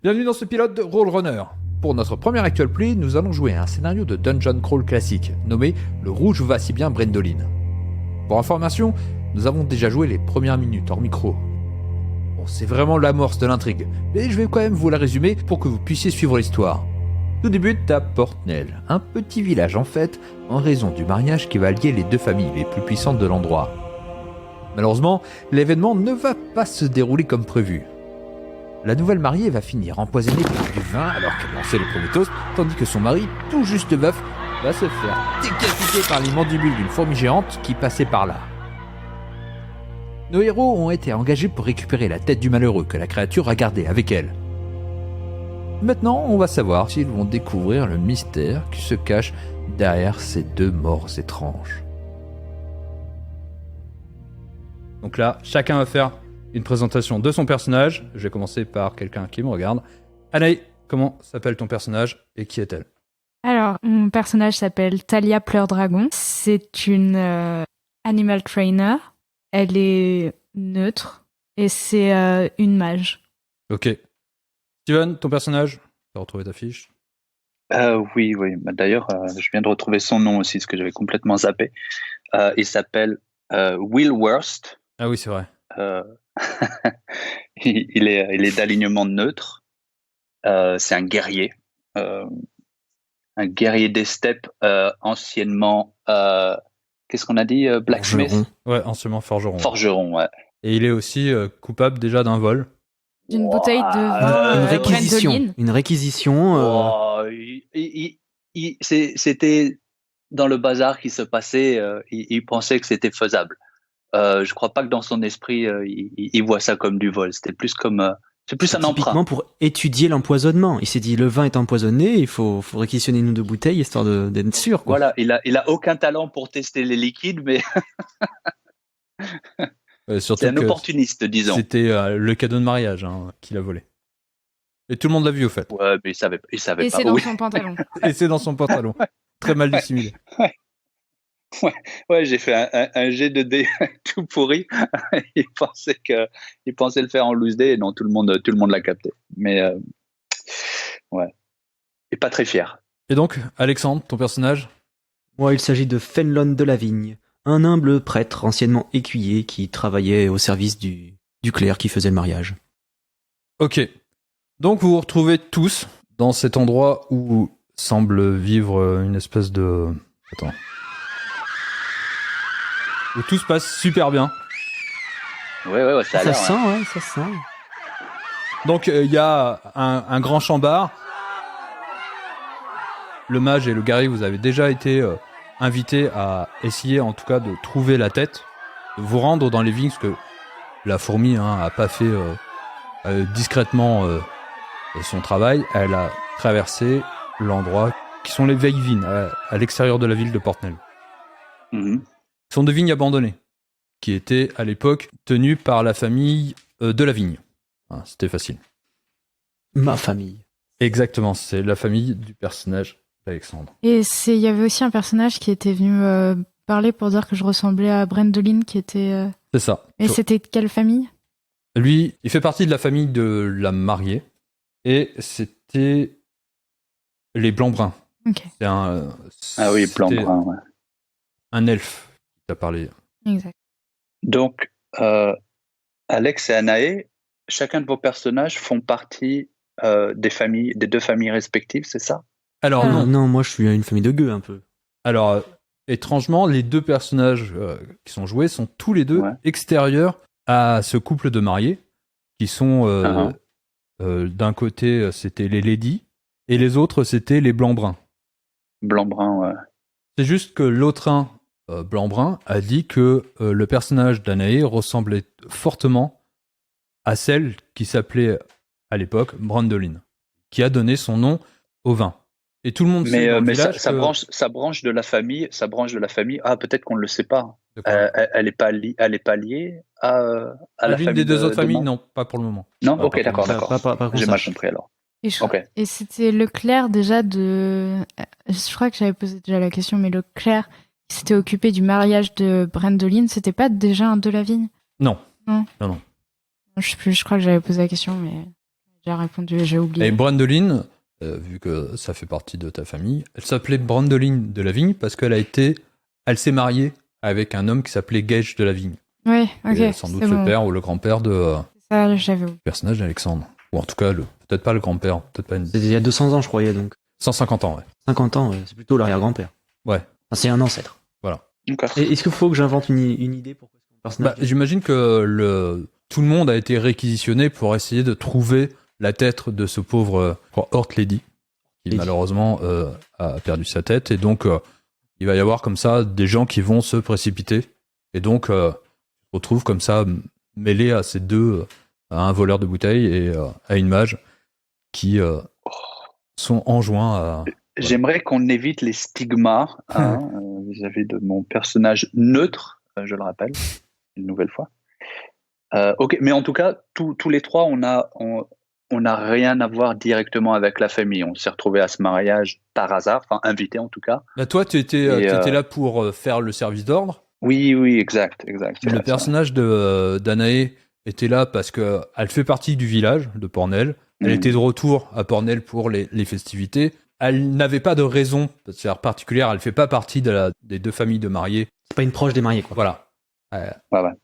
Bienvenue dans ce pilote de Rollrunner. Pour notre première actual play, nous allons jouer à un scénario de dungeon crawl classique, nommé Le Rouge va si bien Brendoline. Pour information, nous avons déjà joué les premières minutes hors micro. Bon, c'est vraiment l'amorce de l'intrigue, mais je vais quand même vous la résumer pour que vous puissiez suivre l'histoire. Tout débute à Portnell, un petit village en fait, en raison du mariage qui va lier les deux familles les plus puissantes de l'endroit. Malheureusement, l'événement ne va pas se dérouler comme prévu. La nouvelle mariée va finir empoisonnée par du vin alors qu'elle lançait le premier toast, tandis que son mari, tout juste veuf, va se faire décapiter par les mandibules d'une fourmi géante qui passait par là. Nos héros ont été engagés pour récupérer la tête du malheureux que la créature a gardé avec elle. Maintenant, on va savoir s'ils vont découvrir le mystère qui se cache derrière ces deux morts étranges. Donc là, chacun va faire une présentation de son personnage. Je vais commencer par quelqu'un qui me regarde. Anaï, comment s'appelle ton personnage et qui est-elle ? Alors, mon personnage s'appelle Talia Pleurdragon. C'est une animal trainer. Elle est neutre et c'est une mage. Ok. Steven, ton personnage ? Tu as retrouvé ta fiche ? Oui. Bah, d'ailleurs, je viens de retrouver son nom aussi, ce que j'avais complètement zappé. Il s'appelle Will Worst. Ah oui, c'est vrai. Il est d'alignement neutre. C'est un guerrier. Un guerrier des steppes, anciennement... qu'est-ce qu'on a dit, blacksmith ? Ouais, anciennement forgeron. Forgeron, ouais. Et il est aussi coupable déjà d'un vol. D'une bouteille de Une réquisition. Brendoline. Une réquisition. C'était dans le bazar qui se passait. Il pensait que c'était faisable. Je crois pas que dans son esprit, il voit ça comme du vol. C'était plus comme... c'est plus un emprunt. Typiquement pour étudier l'empoisonnement. Il s'est dit, le vin est empoisonné, il faut réquisitionner une ou deux bouteilles histoire d'être sûr, quoi. Voilà, il a aucun talent pour tester les liquides, mais Surtout c'est un que opportuniste, disons. c'était le cadeau de mariage qu'il a volé. Et tout le monde l'a vu au fait. Ouais, mais il savait Et pas. c'est dans Oui. son pantalon. Et c'est dans son pantalon. Très mal dissimulé. Ouais, j'ai fait un jet de dés tout pourri. Il pensait le faire en loose day, et non, tout le monde l'a capté. Mais ouais, et pas très fier. Et donc, Alexandre, ton personnage ? Moi, il s'agit de Fenlon de la Vigne, un humble prêtre anciennement écuyer qui travaillait au service du clerc qui faisait le mariage. Ok. Donc vous vous retrouvez tous dans cet endroit où semble vivre une espèce de... Attends. Où tout se passe super bien. Ouais, ça a l'air. sent, ouais, ça sent. Donc il y a un grand chambard. Le mage et le guerrier, vous avez déjà été invités à essayer en tout cas de trouver la tête, de vous rendre dans les vignes, parce que la fourmi a pas fait discrètement son travail. Elle a traversé l'endroit qui sont les vieilles vignes à l'extérieur de la ville de Portnell. Mhm. Ce sont des vignes abandonnées, qui étaient à l'époque tenues par la famille de la vigne. C'était facile. Ma famille. Exactement, c'est la famille du personnage d'Alexandre. Et il y avait aussi un personnage qui était venu parler pour dire que je ressemblais à Brendoline, qui était... C'est ça. Et c'était quelle famille ? Lui, il fait partie de la famille de la mariée, et c'était les Blancs-Bruns. Ok, Ah oui, c'était blanc-brun, ouais. un elfe qui t'a parlé. exact. Donc, Alex et Anaé, chacun de vos personnages font partie des deux familles respectives, c'est ça ? Alors Ah. non. Non, moi, je suis une famille de gueux, un peu. Alors, étrangement, les deux personnages qui sont joués sont tous les deux extérieurs à ce couple de mariés, qui sont d'un côté, c'était les ladies, et les autres, c'était les blancs-bruns. Blanc-brun, ouais. C'est juste que l'autre blanc-brun a dit que le personnage d'Anaé ressemblait fortement à celle qui s'appelait à l'époque Brandoline, qui a donné son nom au vin. Et tout le monde sait dans le Mais village sa que... branche de la famille, peut-être qu'on ne le sait pas. De quoi Elle n'est pas liée à la l'une famille des deux de autres familles, Maud. non, pas pour le moment. Non, Pas ok, pour le d'accord. moment. J'ai mal compris alors. Et, Ok. et c'était Leclerc déjà de... Je crois que j'avais posé déjà la question, mais Leclerc qui s'était occupé du mariage de Brendoline, c'était pas déjà un de la vigne ? Non. Non. Non. Je sais plus, je crois que j'avais posé la question, mais j'ai répondu, j'ai Et oublié. Brandoline, vu que ça fait partie de ta famille, elle s'appelait Brandoline de la Vigne parce elle s'est mariée avec un homme qui s'appelait Gage de la Vigne. Oui, Qui est ok. sans doute c'est le bon. père ou le grand-père de Ça, j'avais oublié. personnage d'Alexandre. Ou en tout cas, peut-être pas le grand-père, peut-être pas une... C'était il y a 200 ans, je croyais, donc. 150 ans, ouais. 50 ans, ouais, c'est plutôt l'arrière-grand-père. Ouais. Enfin, c'est un ancêtre. D'accord. Et est-ce qu'il faut que j'invente une idée pour que mon personnage... J'imagine que tout le monde a été réquisitionné pour essayer de trouver la tête de ce pauvre Hort Lady, qui Lady. malheureusement a perdu sa tête. Et donc, il va y avoir comme ça des gens qui vont se précipiter. Et donc, on se retrouve comme ça mêlé à ces deux, à un voleur de bouteilles et à une mage qui sont enjoints à... J'aimerais qu'on évite les stigmas vis-à-vis de mon personnage neutre, je le rappelle, une nouvelle fois. Ok, mais en tout cas, tous les trois, on n'a rien à voir directement avec la famille. On s'est retrouvés à ce mariage par hasard, enfin invités en tout cas. Bah, toi, tu étais là pour faire le service d'ordre. Oui, exact. C'est Le vrai. personnage d'Anaé était là parce qu'elle fait partie du village de Pornell. Elle était de retour à Pornell pour les festivités. Elle n'avait pas de raison particulière. Elle fait pas partie des deux familles de mariés. C'est pas une proche des mariés, quoi. Voilà. Ouais.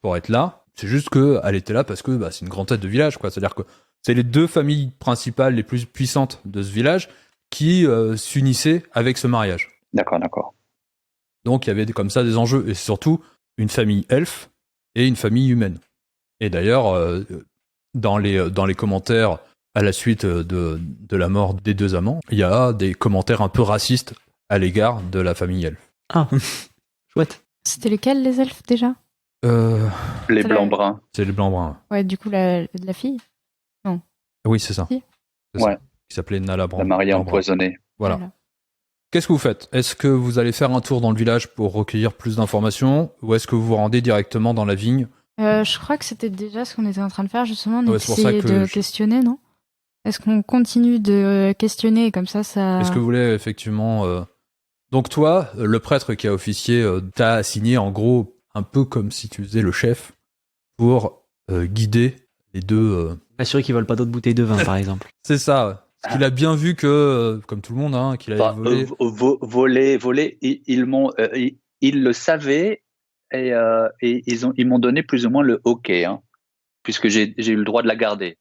Pour être là. C'est juste qu'elle était là parce que c'est une grande tête de village, quoi. C'est-à-dire que c'est les deux familles principales les plus puissantes de ce village qui s'unissaient avec ce mariage. D'accord. Donc il y avait comme ça des enjeux. Et surtout, une famille elfe et une famille humaine. Et d'ailleurs, dans les commentaires à la suite de la mort des deux amants, il y a des commentaires un peu racistes à l'égard de la famille elfe. Ah, chouette. C'était lesquels, les elfes, déjà? Les C'est blancs bruns. C'est les blancs-bruns. Ouais, du coup, la fille. Oui, c'est ça. Si. C'est ça. Ouais. Qui s'appelait Nala Brand. La mariée Blanc-brun. empoisonnée. Voilà. Qu'est-ce que vous faites? Est-ce que vous allez faire un tour dans le village pour recueillir plus d'informations ou est-ce que vous vous rendez directement dans la vigne? Je crois que c'était déjà ce qu'on était en train de faire, justement. On Ouais, c'est pour ça essayait que de questionner, non? Est-ce qu'on continue de questionner et comme ça... Est-ce que vous voulez effectivement... Donc toi, le prêtre qui a officié t'a assigné en gros un peu comme si tu faisais le chef pour guider les deux... Assurer qu'ils volent pas d'autres bouteilles de vin, par exemple. C'est ça. Parce qu'il a bien vu que, comme tout le monde, qu'il avait volé. Voler, ils le savaient et ils m'ont donné plus ou moins le OK, puisque j'ai eu le droit de la garder.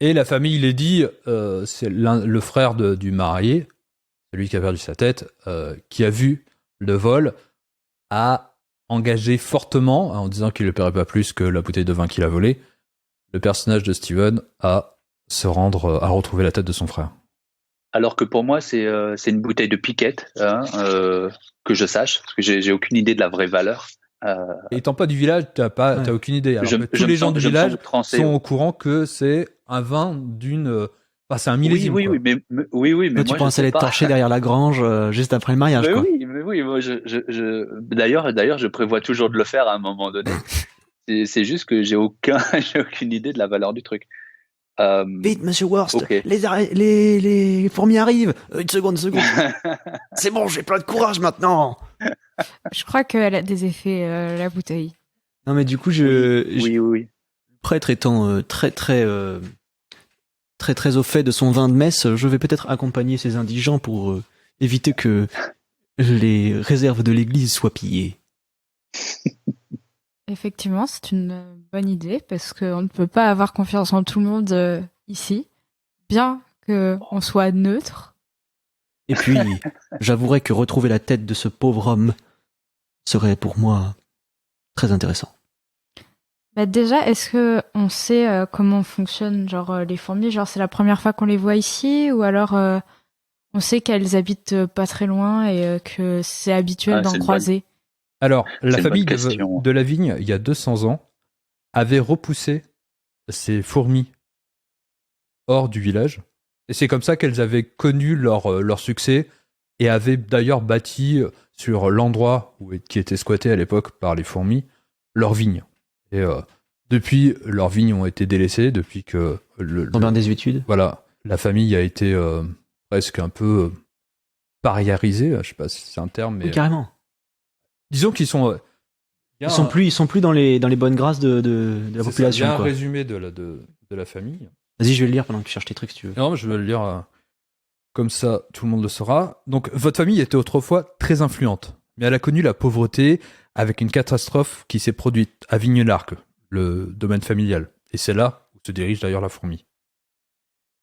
Et la famille Lady, c'est le frère du marié, celui qui a perdu sa tête, qui a vu le vol, a engagé fortement, en disant qu'il ne le paierait pas plus que la bouteille de vin qu'il a volée, le personnage de Steven à se rendre, à retrouver la tête de son frère. Alors que pour moi, c'est une bouteille de piquette, que je sache, parce que j'ai aucune idée de la vraie valeur. Et étant pas du village, t'as aucune idée. Alors que tous les gens du village sont au courant que c'est un vin d'une... Enfin, c'est un millésime. Oui, mais Toi, tu pensais aller te torcher derrière la grange juste après le mariage, quoi. Mais oui, moi, d'ailleurs, je prévois toujours de le faire à un moment donné. C'est juste que j'ai aucune idée de la valeur du truc. Vite, monsieur Worst, okay. les fourmis arrivent. Une seconde. C'est bon, j'ai plein de courage maintenant. Je crois qu'elle a des effets, la bouteille. Non, mais du coup, Oui. Le prêtre étant très au fait de son vin de messe, je vais peut-être accompagner ces indigents pour éviter que les réserves de l'église soient pillées. Effectivement, c'est une bonne idée parce qu'on ne peut pas avoir confiance en tout le monde ici, bien qu'on soit neutre. Et puis, j'avouerai que retrouver la tête de ce pauvre homme serait pour moi très intéressant. Bah déjà, est-ce que on sait comment fonctionnent les fourmis? Genre, c'est la première fois qu'on les voit ici, ou alors on sait qu'elles habitent pas très loin et que c'est habituel d'en croiser? Alors, la famille de la Vigne, il y a 200 ans, avait repoussé ces fourmis hors du village. Et c'est comme ça qu'elles avaient connu leur succès et avaient d'ailleurs bâti sur l'endroit qui était squatté à l'époque par les fourmis, leurs vignes. Et depuis, leurs vignes ont été délaissées, depuis que... Dans bien des études. Voilà, la famille a été presque un peu pariarisée, je sais pas si c'est un terme, mais... Oui, carrément. Disons qu'ils sont... Ils sont plus dans les bonnes grâces de la population. Il y a un quoi. résumé de la famille. Vas-y, je vais le lire pendant que tu cherches tes trucs si tu veux. Non, mais je vais le lire comme ça, tout le monde le saura. Donc, votre famille était autrefois très influente, mais elle a connu la pauvreté avec une catastrophe qui s'est produite à Vigne-l'Arc, le domaine familial. Et c'est là où se dirige d'ailleurs la fourmi.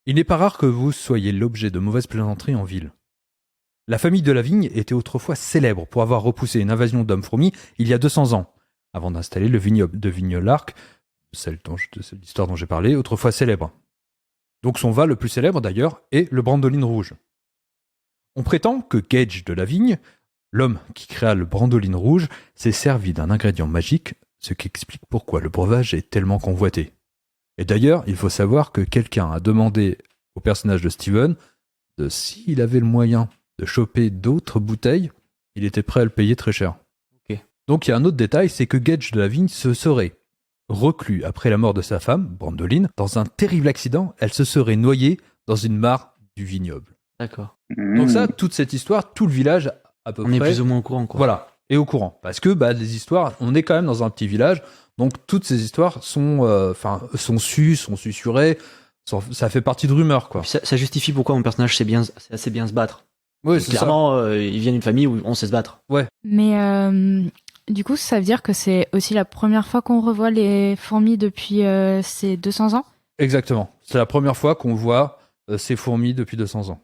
Il n'est pas rare que vous soyez l'objet de mauvaises plaisanteries en ville. La famille de la Vigne était autrefois célèbre pour avoir repoussé une invasion d'hommes-fourmis il y a 200 ans, avant d'installer le vignoble de Vigne-l'Arc, celle de l'histoire dont j'ai parlé, autrefois célèbre. Donc son vin le plus célèbre d'ailleurs est le Brandoline rouge. On prétend que Gage de la Vigne, l'homme qui créa le Brandoline rouge, s'est servi d'un ingrédient magique, ce qui explique pourquoi le breuvage est tellement convoité. Et d'ailleurs, il faut savoir que quelqu'un a demandé au personnage de Steven de s'il avait le moyen de choper d'autres bouteilles, il était prêt à le payer très cher. Ok. Donc il y a un autre détail, c'est que Gage de la Vigne se serait reclus après la mort de sa femme, Brandoline. Dans un terrible accident, elle se serait noyée dans une mare du vignoble. D'accord. Donc ça, toute cette histoire, tout le village à peu On près... est plus ou moins au courant, quoi. Voilà, est au courant. Parce que les histoires, on est quand même dans un petit village, donc toutes ces histoires sont susurrées, ça fait partie de rumeurs, quoi. Puis ça justifie pourquoi mon personnage sait assez bien se battre. Oui, c'est ça. Clairement, il vient d'une famille où on sait se battre. Mais du coup, ça veut dire que c'est aussi la première fois qu'on revoit les fourmis depuis ces 200 ans? Exactement. C'est la première fois qu'on voit ces fourmis depuis 200 ans.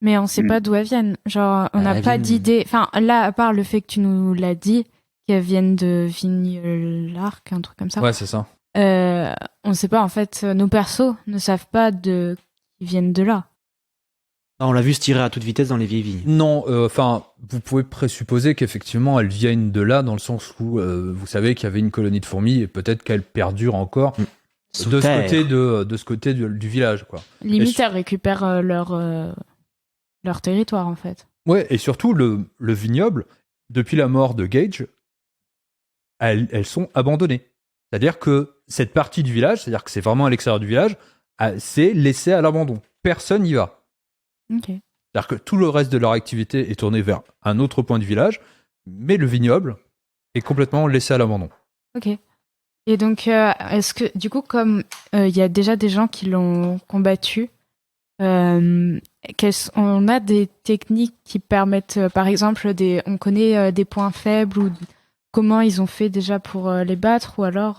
Mais on sait pas d'où elles viennent. Genre, on n'a Elles pas viennent- d'idée. Enfin, là, à part le fait que tu nous l'as dit, qu'elles viennent de Vigne-l'Arc, un truc comme ça. Ouais, c'est ça. On sait pas, en fait, nos persos ne savent pas qu'ils viennent de là. Ah, on l'a vu se tirer à toute vitesse dans les vieilles vignes. Non, vous pouvez présupposer qu'effectivement elles viennent de là, dans le sens où vous savez qu'il y avait une colonie de fourmis et peut-être qu'elles perdurent encore Sous de terre. ce côté du village, quoi. Limite, Et elles récupèrent leur territoire, en fait. Ouais, et surtout le vignoble, depuis la mort de Gage, elles sont abandonnées. C'est-à-dire que cette partie du village, c'est-à-dire que c'est vraiment à l'extérieur du village, c'est laissé à l'abandon. Personne n'y va. Ok. C'est-à-dire que tout le reste de leur activité est tourné vers un autre point du village, mais le vignoble est complètement laissé à l'abandon. Ok. Et donc, est-ce que, du coup, comme il y a déjà des gens qui l'ont combattu, on a des techniques qui permettent, par exemple, on connaît des points faibles ou comment ils ont fait déjà pour les battre, ou alors,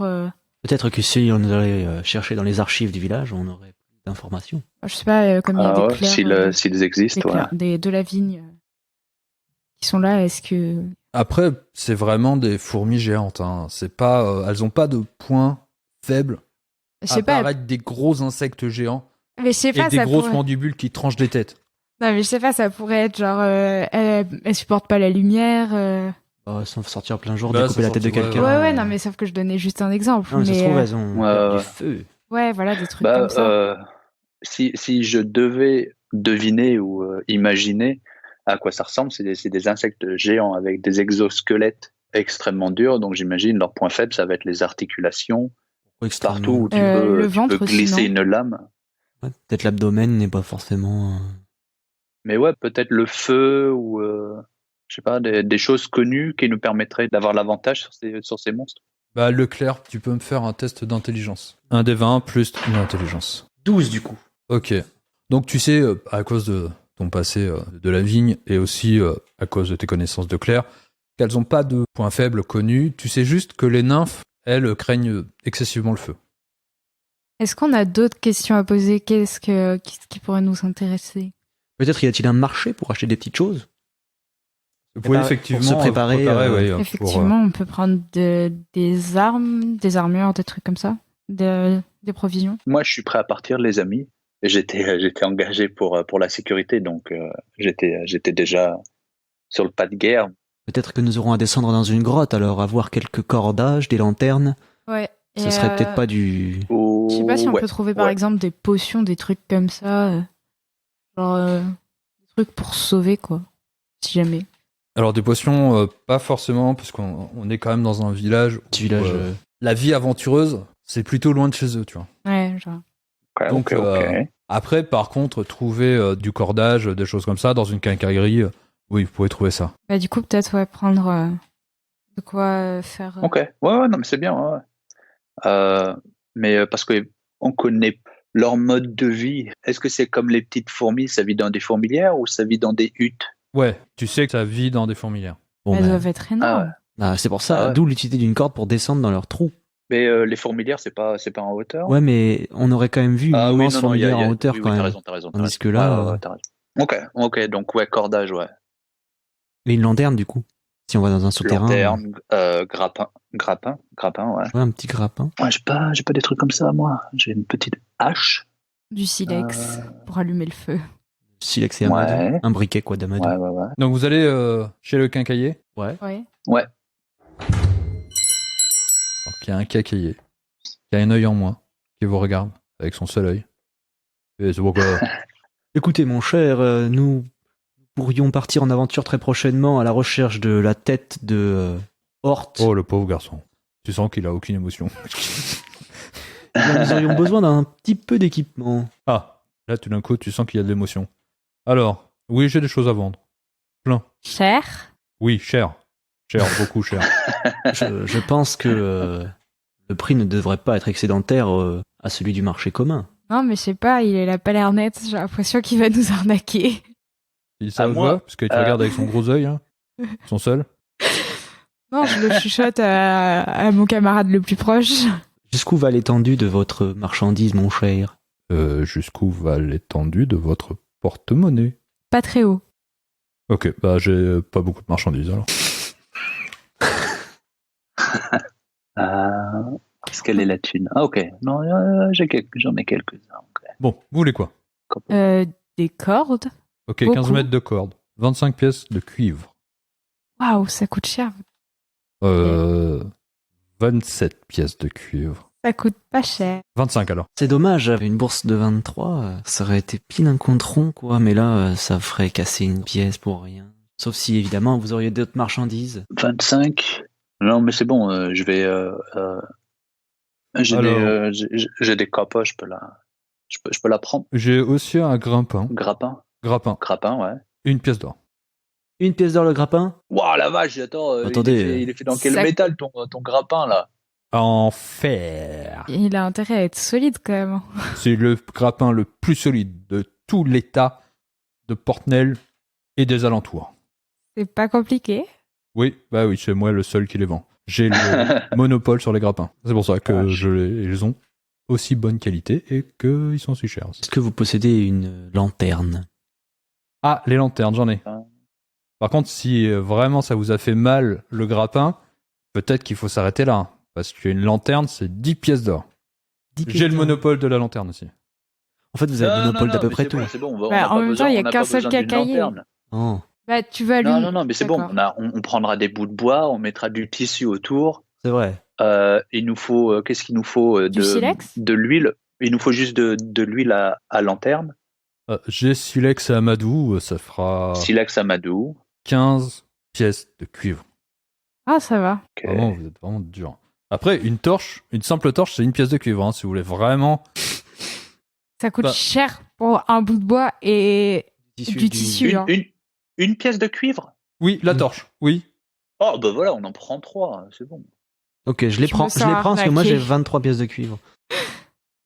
Peut-être que si on allait chercher dans les archives du village, on aurait plus d'informations. je sais pas, comme il y a des clercs, s'ils existent, ouais. de la vigne qui sont là, est-ce que... Après, c'est vraiment des fourmis géantes. Hein. C'est pas, elles ont pas de points faibles. Je sais pas, Apparaître des gros insectes géants mais je sais pas, et des ça grosses pourrait... mandibules qui tranchent des têtes. Non, mais je sais pas, ça pourrait être genre, elle supporte pas la lumière. Sans sortir plein jour, Bah, découper ça la tête de sortit, quelqu'un. Ouais, non, mais sauf que je donnais juste un exemple. Non, mais ça se mais, trouve, elles ont ouais. du feu. ouais, voilà, des trucs comme ça. Si je devais deviner ou imaginer à quoi ça ressemble, c'est des insectes géants avec des exosquelettes extrêmement durs. Donc j'imagine leur point faible, ça va être les articulations, partout où tu Le peux ventre aussi, glisser non une lame. Ouais, peut-être l'abdomen n'est pas forcément. Mais ouais, peut-être le feu ou je sais pas, des choses connues qui nous permettraient d'avoir l'avantage sur ces monstres. Leclerc, tu peux me faire un test d'intelligence. Un des 20 plus une intelligence. 12 du coup. Ok. Donc tu sais, à cause de ton passé de la vigne et aussi à cause de tes connaissances de Claire, qu'elles n'ont pas de points faibles connus. Tu sais juste que les nymphes, elles, craignent excessivement le feu. Est-ce qu'on a d'autres questions à poser? Qu'est-ce qui pourrait nous intéresser? Peut-être y a-t-il un marché pour acheter des petites choses? Vous pouvez Préparer- effectivement pour se préparer, ouais, Effectivement, on peut prendre des armes, des armures, des trucs comme ça, des provisions. Moi, je suis prêt à partir, les amis. J'étais engagé pour la sécurité, donc j'étais déjà sur le pas de guerre. Peut-être que nous aurons à descendre dans une grotte, alors avoir quelques cordages, des lanternes. Ouais. Ce serait peut-être pas du. Je sais pas si on Ouais, peut trouver par ouais. exemple des potions, des trucs comme ça, genre des trucs pour se sauver quoi, si jamais. Alors des potions, pas forcément, parce qu'on est quand même dans un village. Petit village. La vie aventureuse, c'est plutôt loin de chez eux, tu vois. Ouais, genre. Ok, Donc, ok. Après, par contre, trouver du cordage, des choses comme ça, dans une quincaillerie, oui, vous pouvez trouver ça. Bah du coup peut-être ouais prendre de quoi faire. Ok, ouais, non, mais c'est bien. Ouais. Mais parce que on connaît leur mode de vie, est-ce que c'est comme les petites fourmis, ça vit dans des fourmilières ou ça vit dans des huttes? Ouais, tu sais que ça vit dans des fourmilières. Bon, Elles ben, doivent être énormes. c'est pour ça, Ah ouais. d'où l'utilité d'une corde pour descendre dans leur trou. Mais les fourmilières, c'est pas en hauteur? Ouais, mais on aurait quand même vu une Ah oui, immense non, non, fourmilière en hauteur oui, quand oui, même. t'as raison. Tandis que là, Ouais, t'as raison. Ok, donc ouais, cordage, ouais. Et une lanterne du coup, si on va dans un souterrain. Lanterne, grappin, ouais. Ouais, un petit grappin. Ouais, j'ai pas des trucs comme ça, moi. J'ai une petite hache. Du silex pour allumer le feu. Silex et Amadou. Ouais. Un briquet quoi d'Amadou. Ouais. Donc vous allez chez le quincaillier. Ouais. Ouais. Ouais. Alors qu'il y a un quincaillier qui a un œil en moins, qui vous regarde avec son seul œil. Et c'est pourquoi. Écoutez mon cher, nous pourrions partir en aventure très prochainement à la recherche de la tête de Hort. Oh, le pauvre garçon. Tu sens qu'il a aucune émotion. Nous aurions besoin d'un petit peu d'équipement. Ah, là tout d'un coup, tu sens qu'il y a de l'émotion. Alors, oui, j'ai des choses à vendre. Plein. Cher. Oui, cher. Cher, beaucoup cher. Je pense que le prix ne devrait pas être excédentaire à celui du marché commun. Non, mais je sais pas, il a pas l'air net. J'ai l'impression qu'il va nous arnaquer. Il ça Ah, vous moi, va, parce qu'il te regarde avec son gros œil, hein. Son seul. Non, je le chuchote à mon camarade le plus proche. Jusqu'où va l'étendue de votre marchandise, mon cher? Jusqu'où va l'étendue de votre porte-monnaie? Pas très haut. Ok, bah j'ai pas beaucoup de marchandises alors. Est-ce qu'elle est la thune? Ah, ok. Non, j'en ai quelques-uns. Ok. Bon, vous voulez quoi? Des cordes. Ok, Beaucoup. 15 mètres de corde. 25 pièces de cuivre. Waouh, ça coûte cher. 27 pièces de cuivre. Ça coûte pas cher. 25 alors. C'est dommage, j'avais une bourse de 23, ça aurait été pile un compte rond, quoi, mais là, ça ferait casser une pièce pour rien. Sauf si, évidemment, vous auriez d'autres marchandises. 25? Non, mais c'est bon, je vais. J'ai des copas, je peux la prendre. J'ai aussi un grimpin. Grappin, ouais. Une pièce d'or. Une pièce d'or le grappin? Waouh, la vache, attends, Attendez, il est fait dans quel ça- métal ton grappin là? En fer. Il a intérêt à être solide quand même. C'est le grappin le plus solide de tout l'état de Portnell et des alentours. C'est pas compliqué. Oui, bah oui, c'est moi le seul qui les vend. J'ai le monopole sur les grappins. C'est pour ça que Vache. ils ont aussi bonne qualité et qu'ils sont si chers. Est-ce que vous possédez une lanterne? Ah, les lanternes, j'en ai. Par contre, si vraiment ça vous a fait mal le grappin, peut-être qu'il faut s'arrêter là. Parce qu'une lanterne, c'est 10 pièces d'or. 10 pièces J'ai le d'or. monopole de la lanterne aussi. En fait, vous avez le monopole d'à peu près tout. C'est bon, on Bah, n'a en pas même besoin- temps, il y a on n'a qu'un pas seul besoin d'une quincaillier. lanterne. Oh, Bah, tu vas allumer. Non, mais c'est bon, D'accord. on prendra des bouts de bois, on mettra du tissu autour. c'est vrai. Il nous faut, qu'est-ce qu'il nous faut Du silex? de l'huile. Il nous faut juste de l'huile à lanterne. J'ai Silex et Amadou, ça fera Silex Amadou. 15 pièces de cuivre. Ah, ça va. Ok. Vraiment, vous êtes vraiment dur. Après, une simple torche, c'est une pièce de cuivre. Hein, si vous voulez vraiment. Ça coûte Bah. cher pour un bout de bois et du tissu. hein. Une pièce de cuivre? Oui, la torche. Oui. Oh, bah voilà, on en prend 3, c'est bon. Ok, je les Je prends, me je sens les prends parce que moi arnaqué. j'ai 23 pièces de cuivre.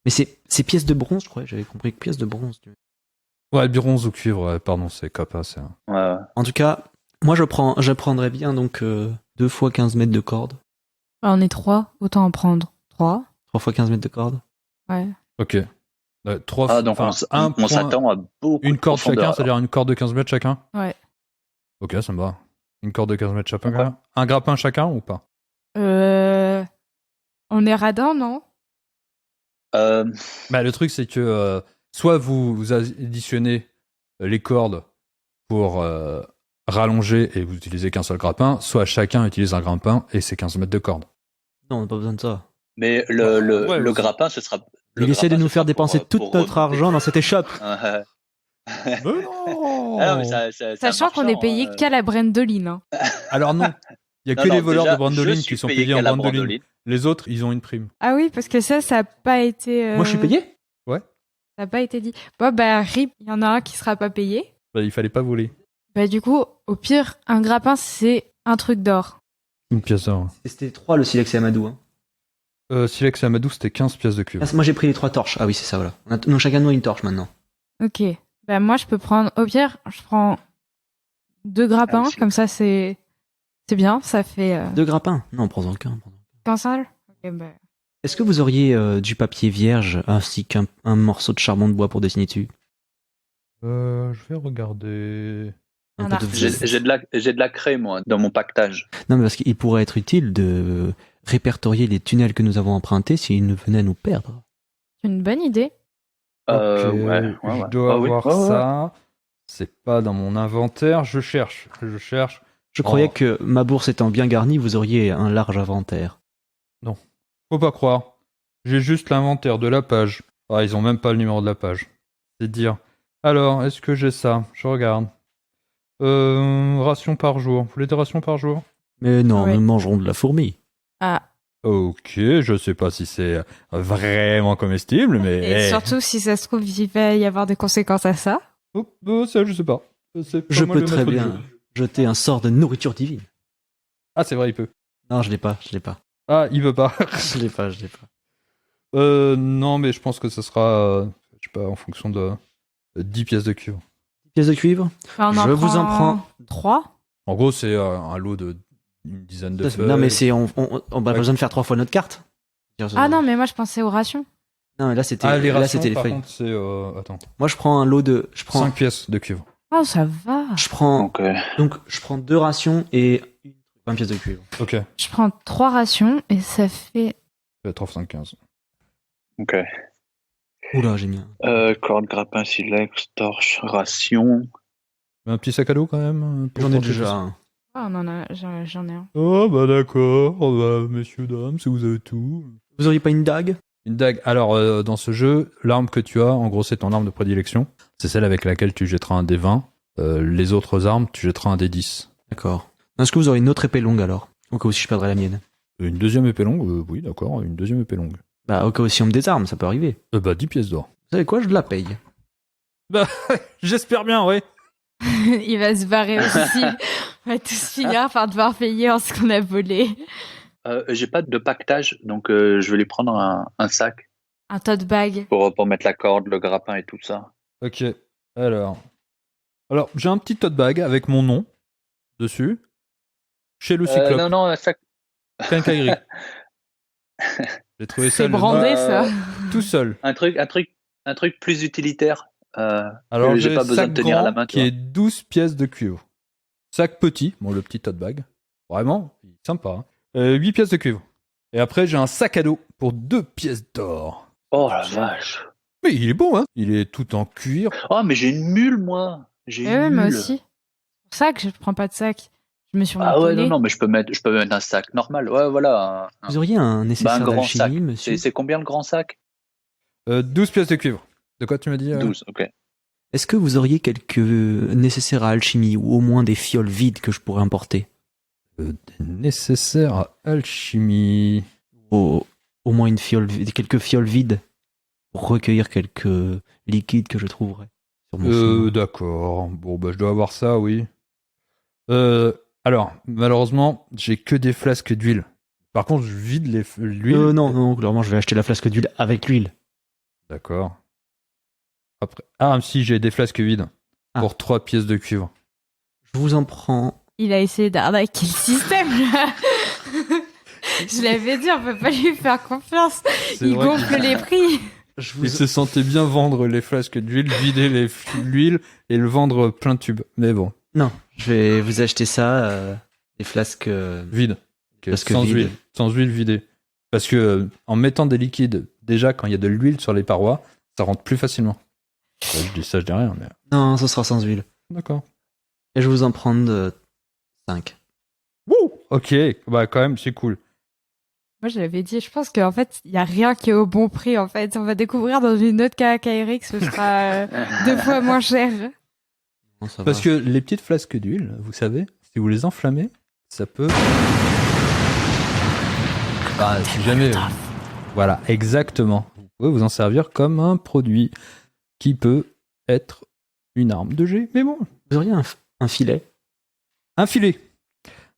Mais c'est pièces de bronze, je crois. J'avais compris que pièces de bronze. Ouais, bronze ou cuivre. Ouais, pardon, c'est capa. C'est un... Ouais. En tout cas, moi je prendrais bien donc 2 fois 15 mètres de corde. Ah, on est 3, autant en prendre 3. 3 fois 15 mètres de corde. Ouais. Ok. 3 Ah, donc on s'attend à beaucoup Une de corde profondeur, chacun, c'est-à-dire une corde de 15 mètres chacun? Ouais. Ok, ça me va. Une corde de 15 mètres chacun. Ouais. Un grappin chacun ou pas? On est radin, non? Bah, le truc, c'est que soit vous additionnez les cordes pour rallonger et vous utilisez qu'un seul grappin, soit chacun utilise un grappin et c'est 15 mètres de corde. Non, on n'a pas besoin de ça. Mais Ouais, le aussi. grappin, ce sera. Il essaie de nous faire dépenser tout notre argent dans cette échoppe. Mais non, Ah non, mais ça Sachant qu'on est payé qu'à la Brendoline. hein. Alors non, il y a que les voleurs de Brandoline qui sont payés en Brandoline. Les autres, ils ont une prime. Ah oui, parce que ça n'a pas été. Moi je suis payé? Ça n'a pas été dit. Bon, bah, RIP, il y en a un qui sera pas payé. Bah, il fallait pas voler. Bah, du coup, au pire, un grappin, c'est un truc d'or. Une pièce d'or. C'était 3 le silex et Amadou. Hein. Silex et Amadou, c'était 15 pièces de cuivre. Ah, moi j'ai pris les 3 torches. Ah oui, c'est ça, voilà. Nous, chacun de nous une torche maintenant. Ok. Bah, moi, je peux prendre. Au pire, je prends 2 grappins, aussi. comme ça, c'est bien. Ça fait 2 grappins? Non, prends-en qu'un. qu'un seul. Ok, bah. Est-ce que vous auriez du papier vierge ainsi qu'un morceau de charbon de bois pour dessiner dessus? Je vais regarder. Un peu de- artiste. J'ai de la craie, moi, dans mon pactage. Non, mais parce qu'il pourrait être utile de répertorier les tunnels que nous avons empruntés s'ils venaient à nous perdre. C'est une bonne idée. Ok, Ouais. je dois Ah oui, avoir ouais. ça. C'est pas dans mon inventaire. Je cherche. Je croyais que ma bourse étant bien garnie, vous auriez un large inventaire. Faut pas croire. J'ai juste l'inventaire de la page. Ah, ils ont même pas le numéro de la page. C'est dire. Alors, est-ce que j'ai ça? Je regarde. Ration par jour. Vous voulez des rations par jour? Mais non, Ouais. nous mangerons de la fourmi. Ah. Ok, je sais pas si c'est vraiment comestible, mais... Et surtout, si ça se trouve, il va y avoir des conséquences à ça. Oh, ça, je sais pas. C'est pas Je moi peux le très maître du bien jeu. jeter un sort de nourriture divine. Ah, c'est vrai, il peut. Non, je l'ai pas. Ah, il veut pas. Je l'ai pas. Non, mais je pense que ce sera, je sais pas, en fonction de 10 pièces de cuivre. Pièce de cuivre? Enfin, Je vous en prends 3. En gros, c'est un lot de une dizaine de feuilles. Non, mais c'est on a besoin de faire 3 fois notre carte. Ah non, mais moi, je pensais aux rations. Non, mais là c'était Ah, les là rations, c'était les par feuilles. contre, c'est... attends. Moi je prends un lot de 5 pièces de cuivre. Oh, ça va. je prends Donc, donc je prends 2 rations et 20 pièces de cuivre. Ok. Je prends 3 rations et ça fait. 3 5, 15. ok. Oula, j'ai mis un. Corde, grappin, silex, torche, ration. Un petit sac à dos, quand même pour J'en ai porter tout déjà ça. un. Oh, j'en ai un. Oh, bah d'accord. Oh, bah, messieurs, dames, si vous avez tout... Vous auriez pas une dague? Une dague. Alors, dans ce jeu, l'arme que tu as, en gros, c'est ton arme de prédilection. C'est celle avec laquelle tu jetteras un D20. Les autres armes, tu jetteras un D10. D'accord. Est-ce que vous aurez une autre épée longue alors? Au cas où si je perdrais la mienne. Une deuxième épée longue, oui, d'accord, une deuxième épée longue. Bah au cas où si on me désarme, ça peut arriver. Bah, 10 pièces d'or. Vous savez quoi, je la paye. Bah, j'espère bien, ouais. Il va se barrer aussi. On va tous finir par devoir payer en ce qu'on a volé. J'ai pas de pactage, donc je vais lui prendre un sac Un tote bag. pour mettre la corde, le grappin et tout ça. Ok, alors, j'ai un petit tote bag avec mon nom dessus. Chez le Cyclope. Non, un sac. Quincaillerie. J'ai trouvé ça C'est le brandé, nom, ça. tout seul. Un truc plus utilitaire. Alors, que j'ai j'ai pas besoin sac de tenir à la grand main. tu qui vois. est 12 pièces de cuivre. Sac petit, bon, le petit tote bag. Vraiment, il est sympa. Hein. 8 pièces de cuivre. Et après, j'ai un sac à dos pour 2 pièces d'or. Oh la vache. Mais il est beau, hein. Il est tout en cuir. Oh, mais j'ai une mule, moi. J'ai Eh une ouais, moi mule. aussi. C'est pour ça que je prends pas de sac. Je me suis Ah ouais, emmêlée. non, mais je peux mettre un sac normal. Ouais, voilà. Vous auriez un nécessaire un grand sac. d'alchimie, monsieur? C'est combien le grand sac 12 pièces de cuivre. De quoi tu m'as dit 12, ok. Est-ce que vous auriez quelques nécessaires à alchimie ou au moins des fioles vides que je pourrais importer? Des nécessaires à alchimie. Au moins une fiole, quelques fioles vides pour recueillir quelques liquides que je trouverais sur mon chemin. D'accord. Bon, bah, je dois avoir ça, oui. Alors, malheureusement, j'ai que des flasques d'huile. Par contre, je vide l'huile. Non, clairement, je vais acheter la flasque d'huile avec l'huile. D'accord. Après... Ah, si, j'ai des flasques vides. Ah. Pour 3 pièces de cuivre. Je vous en prends. Il a essayé d'arnaquer le système, là. Je l'avais dit, on peut pas lui faire confiance. C'est Il vrai gonfle les prix. Je Il se sentait bien vendre les flasques d'huile, vider l'huile et le vendre plein de tubes. Mais bon, Non, je vais vous acheter ça, des flasques. vide. Ok, Flasques sans vides. huile. Sans huile vidée. Parce que en mettant des liquides, déjà quand il y a de l'huile sur les parois, ça rentre plus facilement. Je dis rien, mais. Non, ce sera sans huile. D'accord. Et je vais vous en prendre 5. Wouh. Ok, bah quand même, c'est cool. Moi, je l'avais dit, je pense qu'en fait, il y a rien qui est au bon prix, en fait. On va découvrir dans une autre quincaillerie que ce sera 2 fois moins cher. Bon, ça Parce va. que les petites flasques d'huile, vous savez, si vous les enflammez, ça peut. Bah, si jamais. Voilà, exactement. Vous pouvez vous en servir comme un produit qui peut être une arme de jet. Mais bon, Vous auriez un filet? un filet.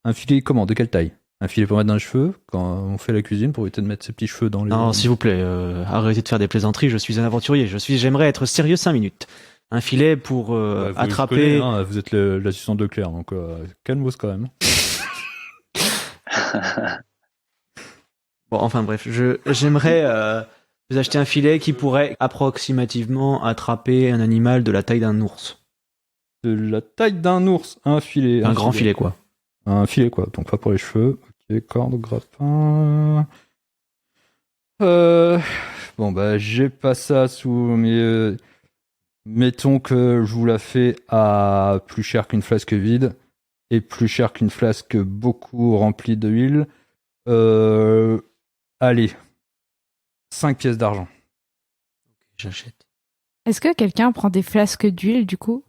Un filet comment? De quelle taille? Un filet pour mettre dans les cheveux quand on fait la cuisine pour éviter de mettre ses petits cheveux dans les... Non, s'il vous plaît, arrêtez de faire des plaisanteries, je suis un aventurier, j'aimerais être sérieux 5 minutes. Un filet pour Ouais, attraper... je connais, hein, vous êtes l'assistant de Claire, donc calme-vous quand même. Bon, enfin bref, j'aimerais vous acheter un filet qui pourrait approximativement attraper un animal de la taille d'un ours. De la taille d'un ours, un filet. Un grand filet, quoi. Un filet, quoi. Donc pas pour les cheveux. Ok, corde, grappin... Bon, bah, j'ai pas ça sous mes... Mettons que je vous la fais à plus cher qu'une flasque vide et plus cher qu'une flasque beaucoup remplie d'huile. Allez, 5 pièces d'argent. J'achète. Est-ce que quelqu'un prend des flasques d'huile du coup?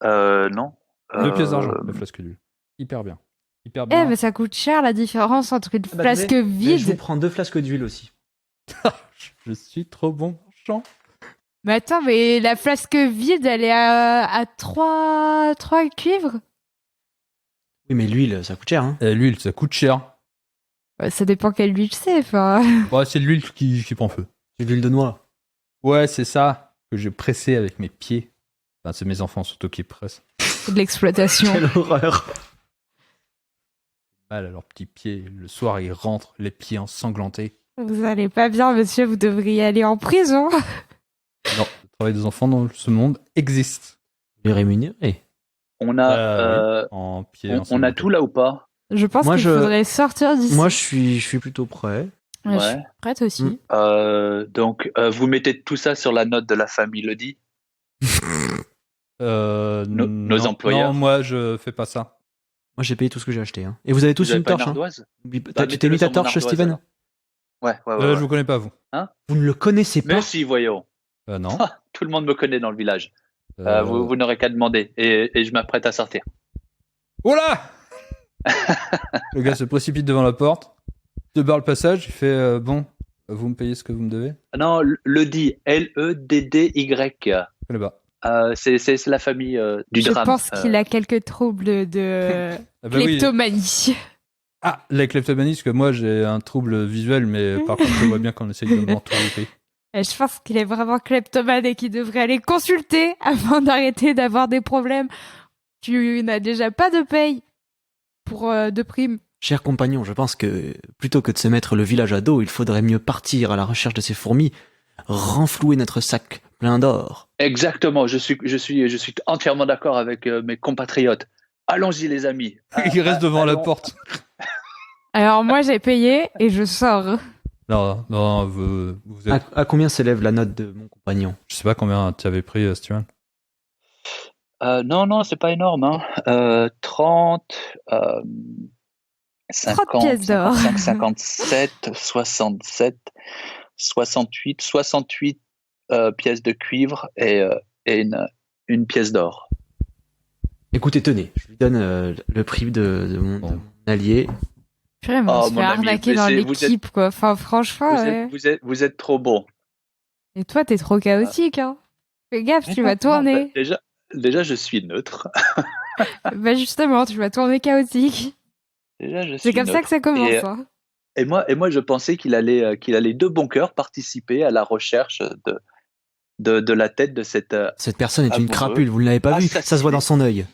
Non. 2 pièces d'argent, la flasque d'huile. Hyper bien. Hyper Eh, bien. mais ça coûte cher la différence entre une flasque Mais je vous vide. prends 2 flasques d'huile aussi. Je suis trop bon marchand. Mais attends, mais la flasque vide, elle est à 3 cuivres? Oui, mais l'huile, ça coûte cher, hein. L'huile, ça coûte cher. Ouais, ça dépend quelle huile c'est. Enfin, Ouais, c'est l'huile qui prend feu. C'est l'huile de noix. Ouais, c'est ça que j'ai pressé avec mes pieds. Enfin, c'est mes enfants surtout qui pressent. c'est de l'exploitation. Quelle horreur. Mal à leurs petits pieds. Le soir, ils rentrent les pieds ensanglantés. Vous allez pas bien, monsieur, vous devriez aller en prison. Non, le travail des enfants dans ce monde existe. Les rémunérer. On a, Oui, en pieds on a ensanglantés. tout là ou pas? Je pense Moi, qu'il je- faudrait sortir d'ici. Moi, je suis plutôt prêt. Ouais, je Ouais. suis prête aussi. Donc, vous mettez tout ça sur la note de la famille Lodi. Nos Non, employeurs. Non, moi, je fais pas ça. Moi, j'ai payé tout ce que j'ai acheté. Hein. Et vous avez tous Vous avez une pas torche. une Hein. ardoise? Tu Bah, t'es mettez-le mis ta sur mon torche, ardoise, Steven alors. Ouais. Je vous connais pas, vous. Vous ne le connaissez pas. Mais si, voyons. Non. Tout le monde me connaît dans le village. Euh, Vous n'aurez qu'à demander. Et je m'apprête à sortir. Oh là Le gars se précipite devant la porte, se barre le passage, il fait bon, vous me payez ce que vous me devez? Non, Ledi, Leddy. Je connais pas. C'est la famille du Je drame. pense qu'il a quelques troubles de Ah bah oui. kleptomanie. Ah, la kleptomanie, parce que moi j'ai un trouble visuel, mais par contre je vois bien qu'on essaye de m'entourlouper. Et je pense qu'il est vraiment kleptomane et qu'il devrait aller consulter avant d'arrêter d'avoir des problèmes. Tu n'as déjà pas de paye pour de prime. Cher compagnon, je pense que plutôt que de se mettre le village à dos, il faudrait mieux partir à la recherche de ces fourmis, renflouer notre sac plein d'or. Exactement, je suis entièrement d'accord avec mes compatriotes. Allons-y, les amis. Il reste devant la allons. porte. Alors moi j'ai payé et je sors. Non, vous êtes... À combien s'élève la note de mon compagnon? Je sais pas combien tu avais pris, Steven. Non, c'est pas énorme. Hein. 30, 50, pièces d'or. 55, 57, 67, 68 pièces de cuivre et une pièce d'or. Écoutez, tenez, je lui donne le prix de mon allié. Purée, mais on Oh, se mon fait ami, arnaquer mais dans vous l'équipe, quoi. Enfin, franchement, ouais. Vous êtes trop bon. Et toi, t'es trop chaotique, hein. Fais gaffe, tu vas tourner. Déjà, je suis neutre. Bah justement, tu vas tourner chaotique. Déjà, je suis C'est comme ça neutre. que ça commence, Et, hein. et moi, je pensais qu'il allait de bon cœur participer à la recherche de la tête de cette. Cette personne est une Amoureux. crapule, vous ne l'avez pas vu, ça se voit dans son œil.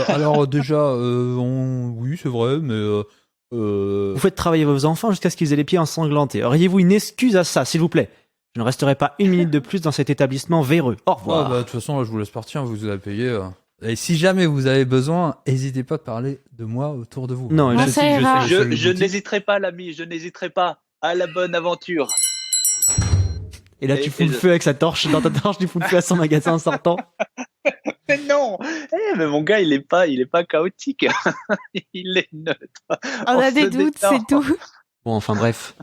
Alors déjà, oui c'est vrai, mais... Vous faites travailler vos enfants jusqu'à ce qu'ils aient les pieds ensanglantés. Auriez-vous une excuse à ça, s'il vous plaît? Je ne resterai pas une minute de plus dans cet établissement véreux. Au revoir. De toute façon, là, je vous laisse partir, vous avez payé. Et si jamais vous avez besoin, n'hésitez pas à parler de moi autour de vous. Non, Ah, ça ira. suis le seul Je boutique. n'hésiterai pas, l'ami, je n'hésiterai pas. À la bonne aventure. Et là, tu fous le feu avec sa torche. Dans ta torche, tu fous le feu à son magasin en sortant. Mais non, mais mon gars, il est pas chaotique. Il est neutre. On a des se doutes, détend. c'est tout. Bon, enfin bref.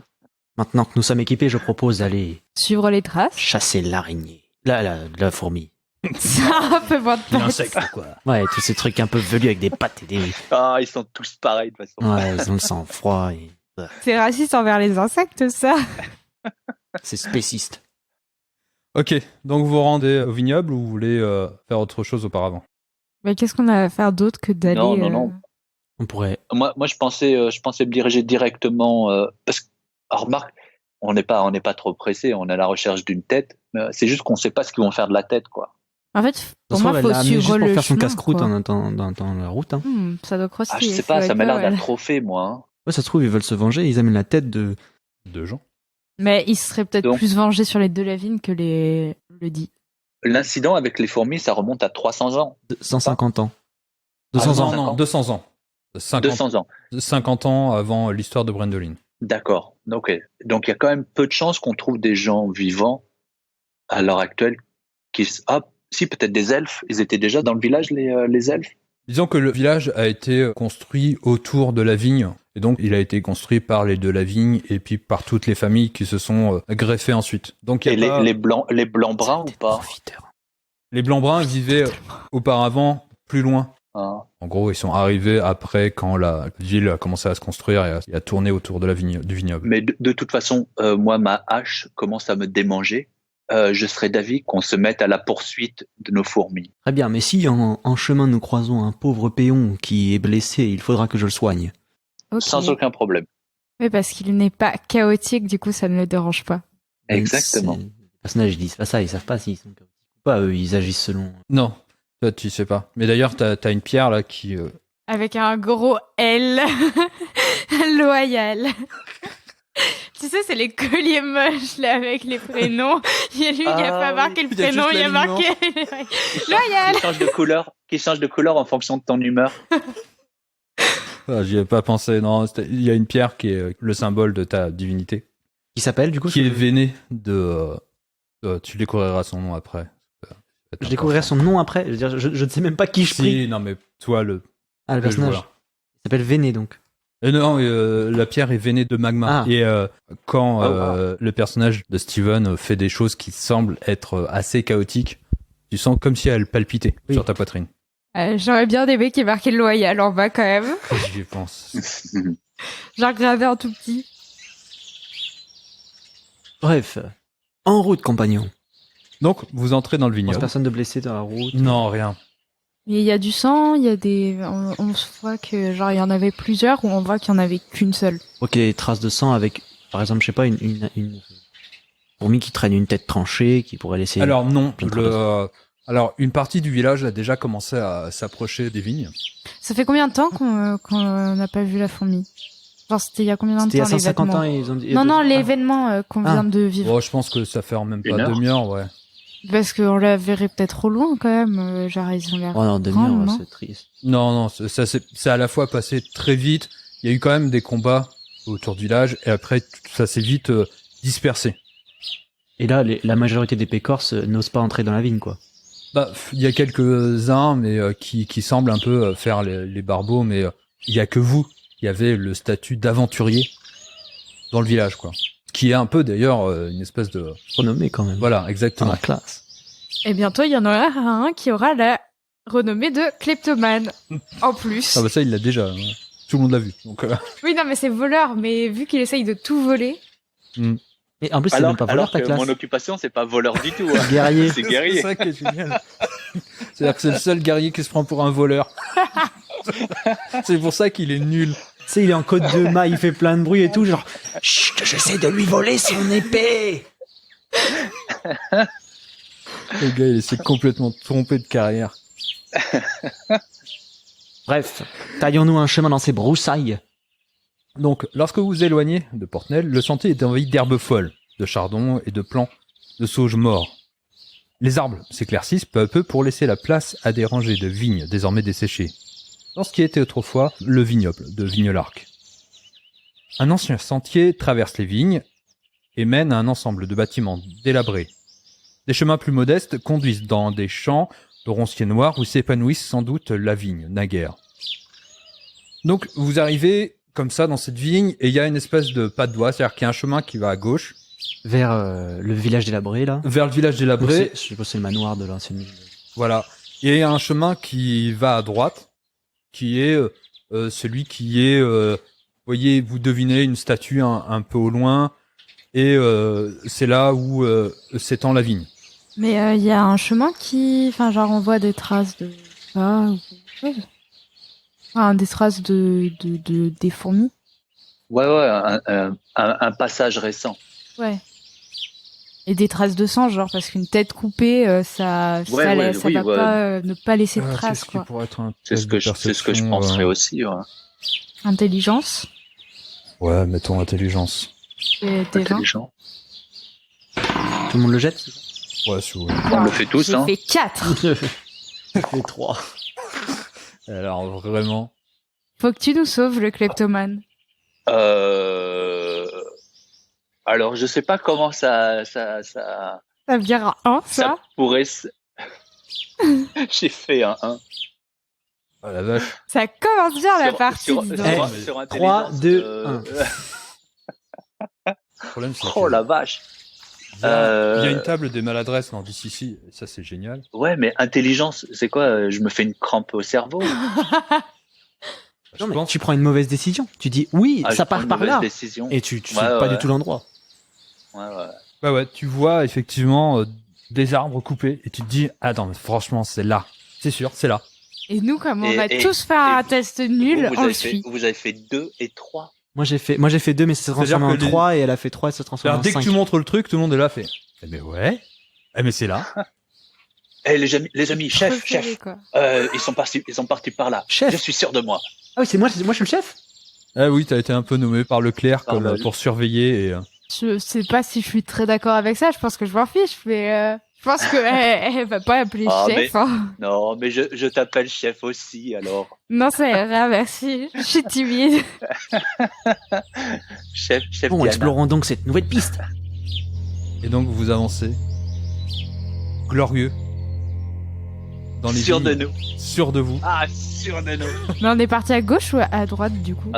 Maintenant que nous sommes équipés, je propose d'aller Suivre les traces. chasser l'araignée. La fourmi. Ça fait moins de place. L'insecte, quoi. Ouais, tous ces trucs un peu velus avec des pattes et des... Ah, ils sont tous pareils de toute façon. Ouais, ils ont le sang froid et... C'est raciste envers les insectes, ça. C'est spéciste. Ok, donc vous vous rendez au vignoble ou vous voulez faire autre chose auparavant? Mais qu'est-ce qu'on a à faire d'autre que d'aller... Non. On pourrait. Moi, je pensais me diriger directement parce que, alors, remarque, on n'est pas trop pressé. On est à la recherche d'une tête. C'est juste qu'on ne sait pas ce qu'ils vont faire de la tête, quoi. En fait, De toute pour façon, moi, elle faut l'a amené juste suivre pour le faire son chemin, casse-croûte quoi. dans la route. Hein. Ça doit croster. Je sais pas, ça m'a l'air d'un trophée, moi. Hein. Ouais, ça se trouve, ils veulent se venger, ils amènent la tête de. De gens. Mais il serait peut-être Donc- plus vengé sur les deux Lavigne que le dit. L'incident avec les fourmis, ça remonte à 300 ans. 150 ans. Ah, 200 non, ans. Non, 200 ans. 200 ans. 50 ans avant l'histoire de Brendolin. D'accord. Ok. Donc, il y a quand même peu de chances qu'on trouve des gens vivants à l'heure actuelle si, peut-être des elfes. Ils étaient déjà dans le village, les elfes. Disons que le village a été construit autour de la vigne, et donc il a été construit par les deux Lavigne et puis par toutes les familles qui se sont greffées ensuite. Donc il Et y a pas- les blancs bruns ou pas? les blancs-bruns vivaient auparavant plus loin. Hein. En gros, ils sont arrivés après quand la ville a commencé à se construire et à tourner autour de du vignoble. Mais de toute façon, moi, ma hache commence à me démanger. Je serais d'avis qu'on se mette à la poursuite de nos fourmis. Très bien, mais si en chemin nous croisons un pauvre péon qui est blessé, il faudra que je le soigne. Ok. Sans aucun problème. Oui, parce qu'il n'est pas chaotique, du coup, ça ne le dérange pas. Mais Exactement. Les personnages ils disent pas ça, ils savent pas s'ils sont chaotiques ou pas, eux ils agissent selon. Non, toi tu sais pas. Mais d'ailleurs, t'as une pierre là qui... Avec un gros L. Loyal. Tu sais, c'est les colliers moches, là, avec les prénoms. Il y a lui qui a pas marqué le Il y a prénom, juste il a l'alignement. marqué... Loyal. Qui change de couleur en fonction de ton humeur. Ah, j'y ai pas pensé, non. Il y a une pierre qui est le symbole de ta divinité. Qui s'appelle du coup Qui est vénée de... tu découvriras son nom après. Je découvrirai son nom après, je veux dire, je ne sais même pas qui je prie. Si, non mais toi, le Ah, le le personnage. joueur. Il s'appelle Véné donc. Non, la pierre est vénée de magma. Ah. Et quand wow. le personnage de Steven fait des choses qui semblent être assez chaotiques, tu sens comme si elle palpitait Oui. sur ta poitrine. J'aurais bien aimé qu'il y ait marqué Loyal en bas, quand même. J'y pense. J'ai regravé en tout petit. Bref, en route compagnon. Donc, vous entrez dans le Il n'y a vignoble. personne de blessé dans la route. Non, rien. Et il y a du sang, il y a des... On voit que, genre, il y en avait plusieurs, ou on voit qu'il y en avait qu'une seule. Ok, traces de sang avec, par exemple, je sais pas, une fourmi qui traîne une tête tranchée, qui pourrait laisser... Alors non, plein de traces. alors une partie du village a déjà commencé à s'approcher des vignes. Ça fait combien de temps qu'on n'a pas vu la fourmi? Genre, c'était il y a combien de C'était il y a temps, 150 l'événement? ans et ils ont dit... Non, Ah. l'événement qu'on Ah. vient de vivre. Bon, je pense que ça fait en même pas Une heure. demi-heure, ouais. Parce qu'on la verrait peut-être au loin, quand même. Genre, ils ont l'air... Oh non, demi-heure, Grande, non c'est triste. Non, ça c'est à la fois passé très vite. Il y a eu quand même des combats autour du village et après ça s'est vite dispersé. Et là, la majorité des pécorces n'osent pas entrer dans la vigne, quoi. Bah, il y a quelques-uns, mais qui semblent un peu faire les barbeaux, mais il y a que vous qui avez le statut d'aventurier dans le village, quoi. Qui est un peu d'ailleurs une espèce de... Renommé quand même. Voilà, Dans exactement. la classe. Et bientôt, il y en aura un qui aura la renommée de kleptomane. En plus. Ah bah ça, il l'a déjà. Hein. Tout le monde l'a vu. Donc, Oui, non, mais c'est voleur. Mais vu qu'il essaye de tout voler... Et en plus, c'est même pas voleur ta que classe. mon occupation, c'est pas voleur du tout. Hein. Guerrier. C'est guerrier. ça qui est génial. C'est-à-dire que c'est le seul guerrier qui se prend pour un voleur. C'est pour ça qu'il est nul. Tu sais, il est en côte de maille, il fait plein de bruit et tout, genre, chut, j'essaie de lui voler son épée. Le gars, il s'est complètement trompé de carrière. Bref, taillons-nous un chemin dans ces broussailles. Donc, lorsque vous vous éloignez de Portenel, le sentier est envahi d'herbes folles, de chardons et de plants de sauge morts. Les arbres s'éclaircissent peu à peu pour laisser la place à des rangées de vignes désormais desséchées, dans ce qui était autrefois le vignoble de Vignelarc. Un ancien sentier traverse les vignes et mène à un ensemble de bâtiments délabrés. Des chemins plus modestes conduisent dans des champs de ronciers noirs où s'épanouissent sans doute la vigne naguère. Donc, vous arrivez comme ça dans cette vigne et il y a une espèce de pas de doigt, c'est-à-dire qu'il y a un chemin qui va à gauche Vers le village délabré, là. vers le village délabré. Je suppose que c'est le manoir de l'ancienne ville. Voilà. Et il y a un chemin qui va à droite, qui est celui qui est, voyez, vous devinez une statue un peu au loin, et c'est là où s'étend la vigne. Mais il y a un chemin qui... Enfin, genre, on voit des traces de pas ou quelque chose. Enfin, des traces des fourmis. Ouais, un passage récent. Ouais. Et des traces de sang, genre, parce qu'une tête coupée, ça Ouais, va pas ne pas laisser de traces, Qu'est-ce qui quoi. pourrait être un C'est ce test de que je perception, penserais aussi. Ouais. Intelligence, Ouais, mettons intelligence. et des 20. Intelligent. Tout le monde le jette, c'est ça? Ouais, si vous voulez. On le fait tous, J'ai hein. fait 4. Les 3. Alors, vraiment. Faut que tu nous sauves, le kleptomane. Alors, je sais pas comment ça Ça vient à 1, ça pourrait. J'ai fait un 1. Oh la vache. Ça commence bien, la partie, Sur, dis donc. sur intelligence, 3, 2, 1. Le problème, c'est Oh que la vache. il y a une table des maladresses dans DCC, et ça c'est génial. Ouais, mais intelligence, c'est quoi? Je me fais une crampe au cerveau. Je Non, mais pense- tu prends une mauvaise décision. Tu dis oui, Ah, ça je prends part une par mauvaise là. décision. Et tu Ouais, fais pas ouais. du tout l'endroit. Ouais, ouais. Ouais, tu vois effectivement des arbres coupés et tu te dis, attends, mais franchement, c'est là. C'est sûr, c'est là. Et nous, comme on Et- va et- tous faire un test nul, vous on le avez fait, suit. vous avez fait 2 et 3. Moi j'ai fait 2, mais ça s'est C'est-à-dire transformé en que les- 3 et elle a fait 3 et ça s'est transformé Alors, en dès 5. que tu montres le truc, tout le monde est là, fait. Eh mais ouais. Eh mais c'est là. Eh, les amis, chef, Préféré, chef, quoi. ils sont partis par là. Chef. Je suis sûr de moi. Ah oui, c'est moi je suis le chef. Ah oui, t'as été un peu nommé par Leclerc Par comme le- pour surveiller et. Je sais pas si je suis très d'accord avec ça, je pense que je m'en fiche, mais je pense que elle va pas appeler Ah, chef. Hein. Non, mais je t'appelle chef aussi, alors. Non, ça ira, merci. Je suis timide. Chef Bon, Diana. explorons donc cette nouvelle piste. Et donc vous avancez. Glorieux. Dans les Sûr de vignes, nous. sûr de vous. Ah, sûr de nous. Mais on est parti à gauche ou à droite, du coup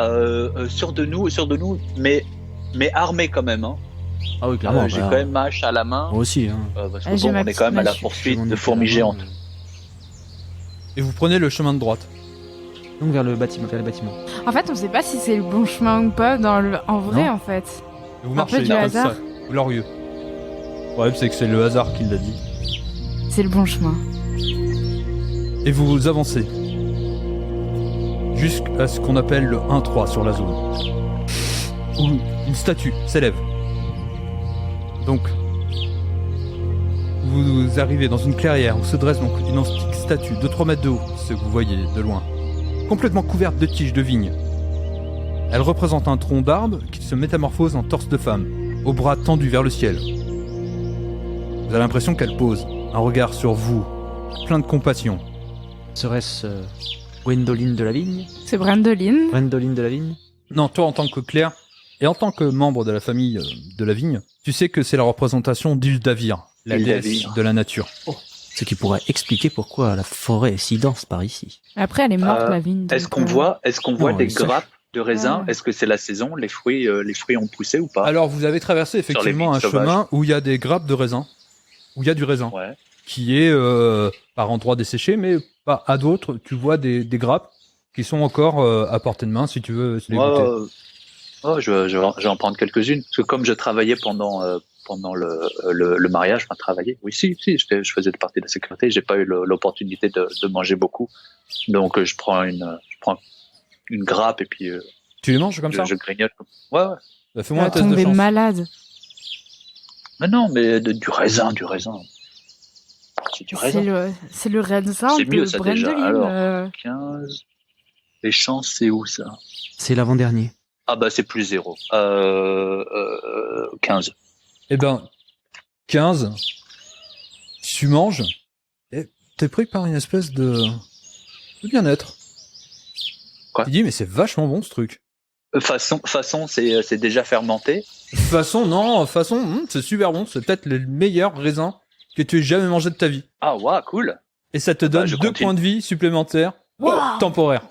Sûr de nous, mais armé quand même. Hein. Ah oui, clairement. J'ai bah, quand même ma hache à la main. Moi aussi. Hein. Parce Ah, que j'ai bon, ma on est quand même à la petite poursuite J'en ai de fait fourmis la main, géantes. Et vous prenez le chemin de droite. Donc vers le bâtiment. En fait, on sait pas si c'est le bon chemin ou pas en vrai, Non. en fait. Et vous Un marchez peu du comme hasard. ça. Glorieux. Le problème, c'est que c'est le hasard qui l'a dit. C'est le bon chemin. Et vous avancez. Jusqu'à ce qu'on appelle le 1-3 sur la zone. Où une statue s'élève. Donc, vous arrivez dans une clairière où se dresse donc une antique statue de 3 mètres de haut, ce que vous voyez de loin, complètement couverte de tiges de vigne. Elle représente un tronc d'arbre qui se métamorphose en torse de femme, aux bras tendus vers le ciel. Vous avez l'impression qu'elle pose un regard sur vous, plein de compassion. Serait-ce Gwendoline de la Vigne? C'est Brandoline. Gwendoline de la Vigne? Non, toi en tant que clerc, et en tant que membre de la famille de la vigne, tu sais que c'est la représentation d'Ildavir, la déesse Ildavir. de la nature. Ce qui pourrait expliquer pourquoi la forêt est si dense par ici. Après, elle est morte, Euh, la vigne. Est-ce donc, qu'on voit Non, des elle sèche. grappes de raisin? Ouais. Est-ce que c'est la saison? Les fruits ont poussé ou pas? Alors vous avez traversé effectivement vignes un sauvages. chemin où il y a des grappes de raisin, où il y a du raisin, Ouais. qui est par endroits desséché, mais pas à d'autres, tu vois des grappes qui sont encore à portée de main si tu veux les goûter. Je vais en prendre quelques-unes. Parce que comme je travaillais pendant le mariage, enfin travailler, oui, si, je faisais partie de la sécurité, j'ai pas eu l'opportunité de manger beaucoup. Donc je prends une grappe et puis Tu les manges comme ça je grignote. Ouais. Bah, fais-moi un Elle test de tombée chance. malade. Mais non, mais du raisin. C'est du raisin. C'est le raisin C'est mieux, de ça, déjà. Brandoline. Alors. 15. Les chances, c'est où ça? C'est l'avant-dernier. Ah bah c'est plus 0. 15. Eh ben, 15, tu manges, et t'es pris par une espèce de bien-être. Quoi? Tu dis, mais c'est vachement bon ce truc. Façon, c'est déjà fermenté. Façon, c'est super bon, c'est peut-être le meilleur raisin que tu aies jamais mangé de ta vie. Ah ouais, cool. Et ça te donne je 2 continue. points de vie supplémentaires, Wow. temporaires.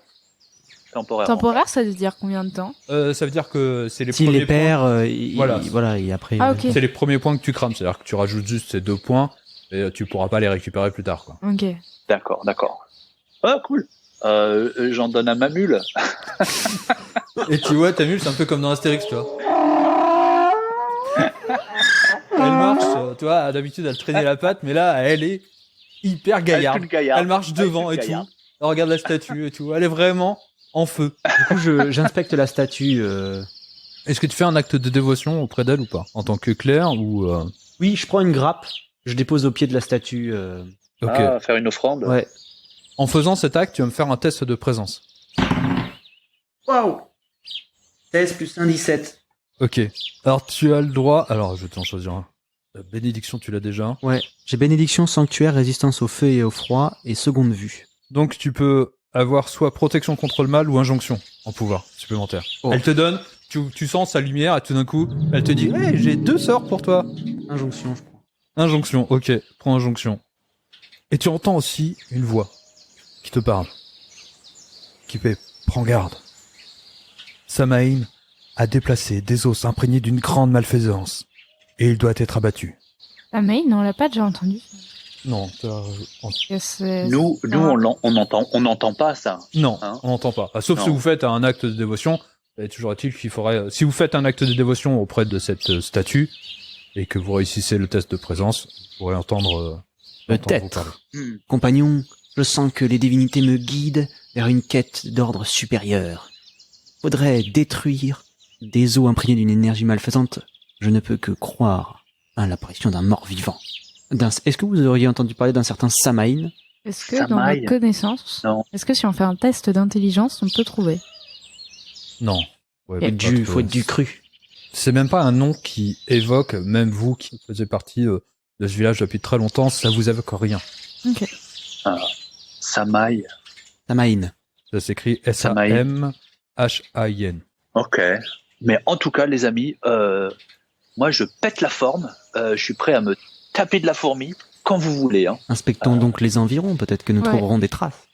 Temporairement. Temporaire, ça veut dire combien de temps Ça veut dire que c'est les S'il premiers les perd, Voilà. voilà, et après. Ah, ok. points. C'est les premiers points que tu crames, c'est-à-dire que tu rajoutes juste ces 2 points et tu pourras pas les récupérer plus tard, quoi. Ok. D'accord. Ah cool. J'en donne à ma mule. Et tu vois, ta mule, c'est un peu comme dans Astérix, tu vois. Elle marche, tu vois, d'habitude elle traînait la patte, mais là, elle est hyper gaillarde. toute gaillarde. Elle marche devant Elle est et toute tout. gaillarde. Elle regarde la statue et tout. Elle est vraiment en feu. Du coup, j'inspecte la statue. Est-ce que tu fais un acte de dévotion auprès d'elle ou pas? En tant que clerc ou... Oui, je prends une grappe, je dépose au pied de la statue. Ok. Ah, faire une offrande. Ouais. En faisant cet acte, tu vas me faire un test de présence. Waouh 16 plus 1, 17. Ok. Alors, tu as le droit... Alors, je vais t'en choisir un. La bénédiction, tu l'as déjà. Ouais. J'ai bénédiction, sanctuaire, résistance au feu et au froid, et seconde vue. Donc, tu peux avoir soit protection contre le mal ou injonction en pouvoir supplémentaire. Oh. Elle te donne... Tu sens sa lumière et tout d'un coup, elle te dit « Hey, j'ai 2 sorts pour toi !» Injonction, je crois. Injonction, ok. Prends injonction. Et tu entends aussi une voix qui te parle. Qui fait « Prends garde. Samaïn a déplacé des os imprégnés d'une grande malfaisance. Et il doit être abattu. » Ah, mais non, on l'a pas déjà entendu. Non, Que c'est- Nous, on n'entend pas ça. non, Hein on n'entend pas. Ah, sauf Non. si vous faites un acte de dévotion. Et toujours est-il qu'il faudrait... Si vous faites un acte de dévotion auprès de cette statue et que vous réussissez le test de présence, vous pourrez entendre... Peut-être. vous parler. Compagnon, je sens que les divinités me guident vers une quête d'ordre supérieur. Faudrait détruire des eaux imprégnées d'une énergie malfaisante. Je ne peux que croire à l'apparition d'un mort vivant. Est-ce que vous auriez entendu parler d'un certain Samaïn? Est-ce que Ça dans maille. nos connaissances, Non. est-ce que si on fait un test d'intelligence, on peut trouver? Non. Ouais, Et pas trop. Faut être du cru. C'est même pas un nom qui évoque, même vous qui faisiez partie de ce village depuis très longtemps, ça vous évoque rien. Ok. Samaï. Samaïn. Ça s'écrit S-A-M-H-A-I-N. Ok. Mais en tout cas, les amis, moi, je pète la forme. Je suis prêt à me taper de la fourmi quand vous voulez. Hein. Inspectons donc les environs, peut-être que nous Ouais. trouverons des traces.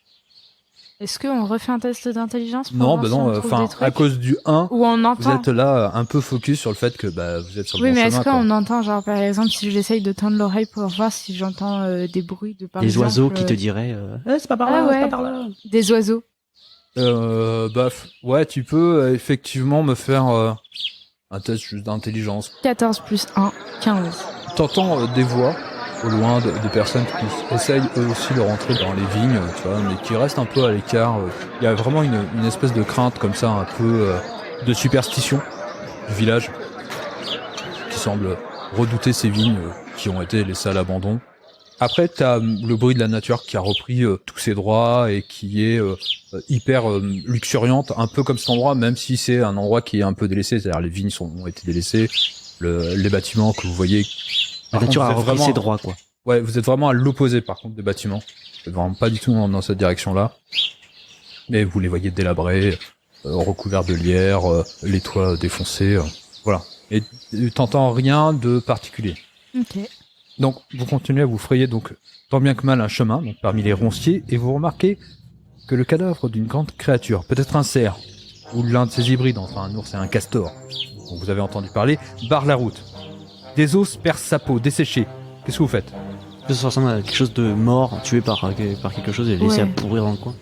Est-ce qu'on refait un test d'intelligence pour Non, voir bah si non, on trouve enfin, des trucs à cause du 1, Ou on vous entend? êtes là un peu focus sur le fait que bah, vous êtes sur le Oui, bon mais chemin. est-ce qu'on entend, genre, par exemple, si j'essaye de tendre l'oreille pour voir si j'entends des bruits de par Des exemple, oiseaux qui te diraient c'est pas par là, Ah ouais. c'est pas par là. des oiseaux. Ouais, tu peux effectivement me faire un test juste d'intelligence. 14 plus 1, 15. T'entends des voix au loin des personnes qui essayent eux aussi de rentrer dans les vignes, tu vois, mais qui restent un peu à l'écart. Il y a vraiment une espèce de crainte comme ça, un peu de superstition du village, qui semble redouter ces vignes qui ont été laissées à l'abandon. Après, t'as le bruit de la nature qui a repris tous ses droits et qui est hyper luxuriante, un peu comme cet endroit, même si c'est un endroit qui est un peu délaissé, c'est-à-dire les vignes ont été délaissées, les bâtiments que vous voyez. La Par nature contre, a vous êtes repris ses droits, quoi. Ouais, vous êtes vraiment à l'opposé par contre des bâtiments. Vous êtes vraiment pas du tout dans cette direction-là. Mais vous les voyez délabrés, recouverts de lierre, les toits défoncés, voilà. Et t'entends rien de particulier. Ok. Donc vous continuez à vous frayer donc tant bien que mal un chemin donc, parmi les ronciers et vous remarquez que le cadavre d'une grande créature, peut-être un cerf ou l'un de ses hybrides, enfin un ours et un castor, dont vous avez entendu parler, barre la route. Des os percent sa peau desséchée. Qu'est-ce que vous faites? Ça ressemble à quelque chose de mort, tué par quelque chose et laissé Ouais. à pourrir dans le coin.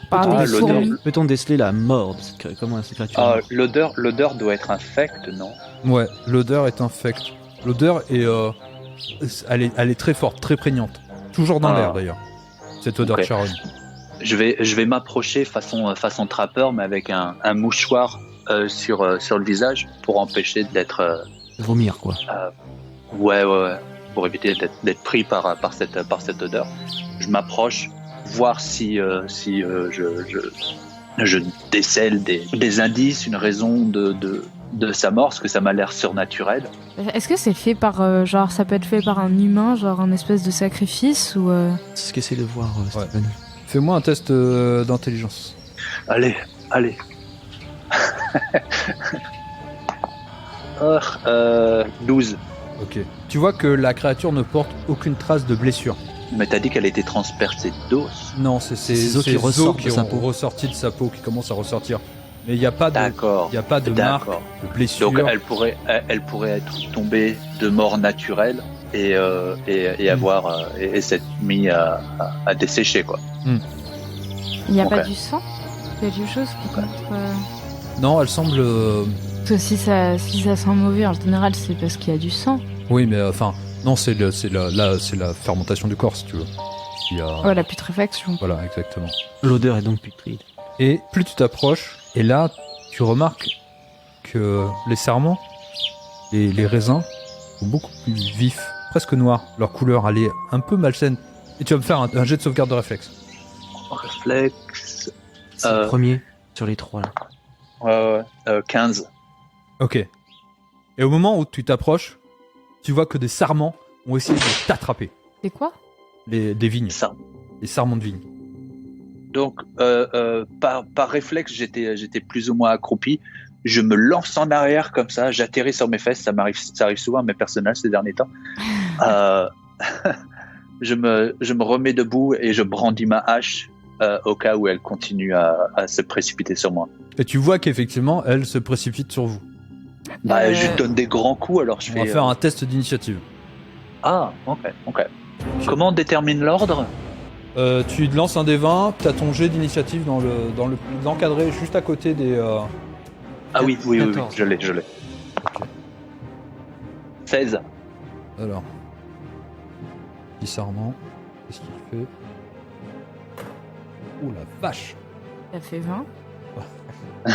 Par Ah, des l'odeur. fourmis. Peut-on déceler la mort de cette créature? L'odeur doit être infecte, non? Ouais, l'odeur est infecte. L'odeur est, elle est très forte, très prégnante. Toujours dans Ah. l'air d'ailleurs. Cette odeur Ok. de charogne. Je vais m'approcher façon trappeur, mais avec un mouchoir sur le visage pour empêcher d'être Vomir, quoi. ouais, pour éviter d'être pris par cette odeur. Je m'approche, voir si je décèle des indices, une raison de sa mort, parce que ça m'a l'air surnaturel. Est-ce que c'est fait par, genre, ça peut être fait par un humain, genre un espèce de sacrifice ou C'est ce qu'essaie de voir Ouais. Steven. Fais-moi un test d'intelligence. Allez. 12. Ok. Tu vois que la créature ne porte aucune trace de blessure. Mais t'as dit qu'elle était transpercée d'os. Non, c'est ces Ces os qui os ressortent qui de sa ont peau. ressorti de sa peau, qui commencent à ressortir. Mais il n'y a pas de, D'accord. il y a pas de marque D'accord. de blessure. Donc elle pourrait être tombée de mort naturelle et avoir et s'être mis à dessécher, quoi. il n'y a pas Ok. du sang? Quelque chose qui contre. Non, elle semble. Parce que si ça sent mauvais, en général, c'est parce qu'il y a du sang. Oui, mais enfin, non, c'est la fermentation du corps, si tu veux. qui a... Ouais, la putréfaction. Voilà, exactement. L'odeur est donc putride. Et plus tu t'approches, et là, tu remarques que les sarments, les raisins, sont beaucoup plus vifs, presque noirs. Leur couleur, elle est un peu malsaine. Et tu vas me faire un jet de sauvegarde de réflexe. Réflexe. C'est le premier sur les 3 là. Ouais. 15. Ok. Et au moment où tu t'approches, tu vois que des sarments ont essayé de t'attraper. C'est quoi? Des vignes. Ça. Les sarments de vignes. Donc, par réflexe, j'étais plus ou moins accroupi. Je me lance en arrière comme ça, j'atterris sur mes fesses. Ça arrive souvent à mes personnages ces derniers temps. Je me remets debout et je brandis ma hache au cas où elle continue à se précipiter sur moi. Et tu vois qu'effectivement, elle se précipite sur vous. Bah, je lui donne des grands coups, alors je On fais... va faire un test d'initiative. Ah, ok. Comment on détermine l'ordre? Tu lances un des 20, t'as ton jet d'initiative dans l'encadré juste à côté des... Ah oui, 14. je l'ai. Ok. 16. Alors... Petit sarment, qu'est-ce qu'il fait? Ouh la vache! Ça fait 20. Ouais,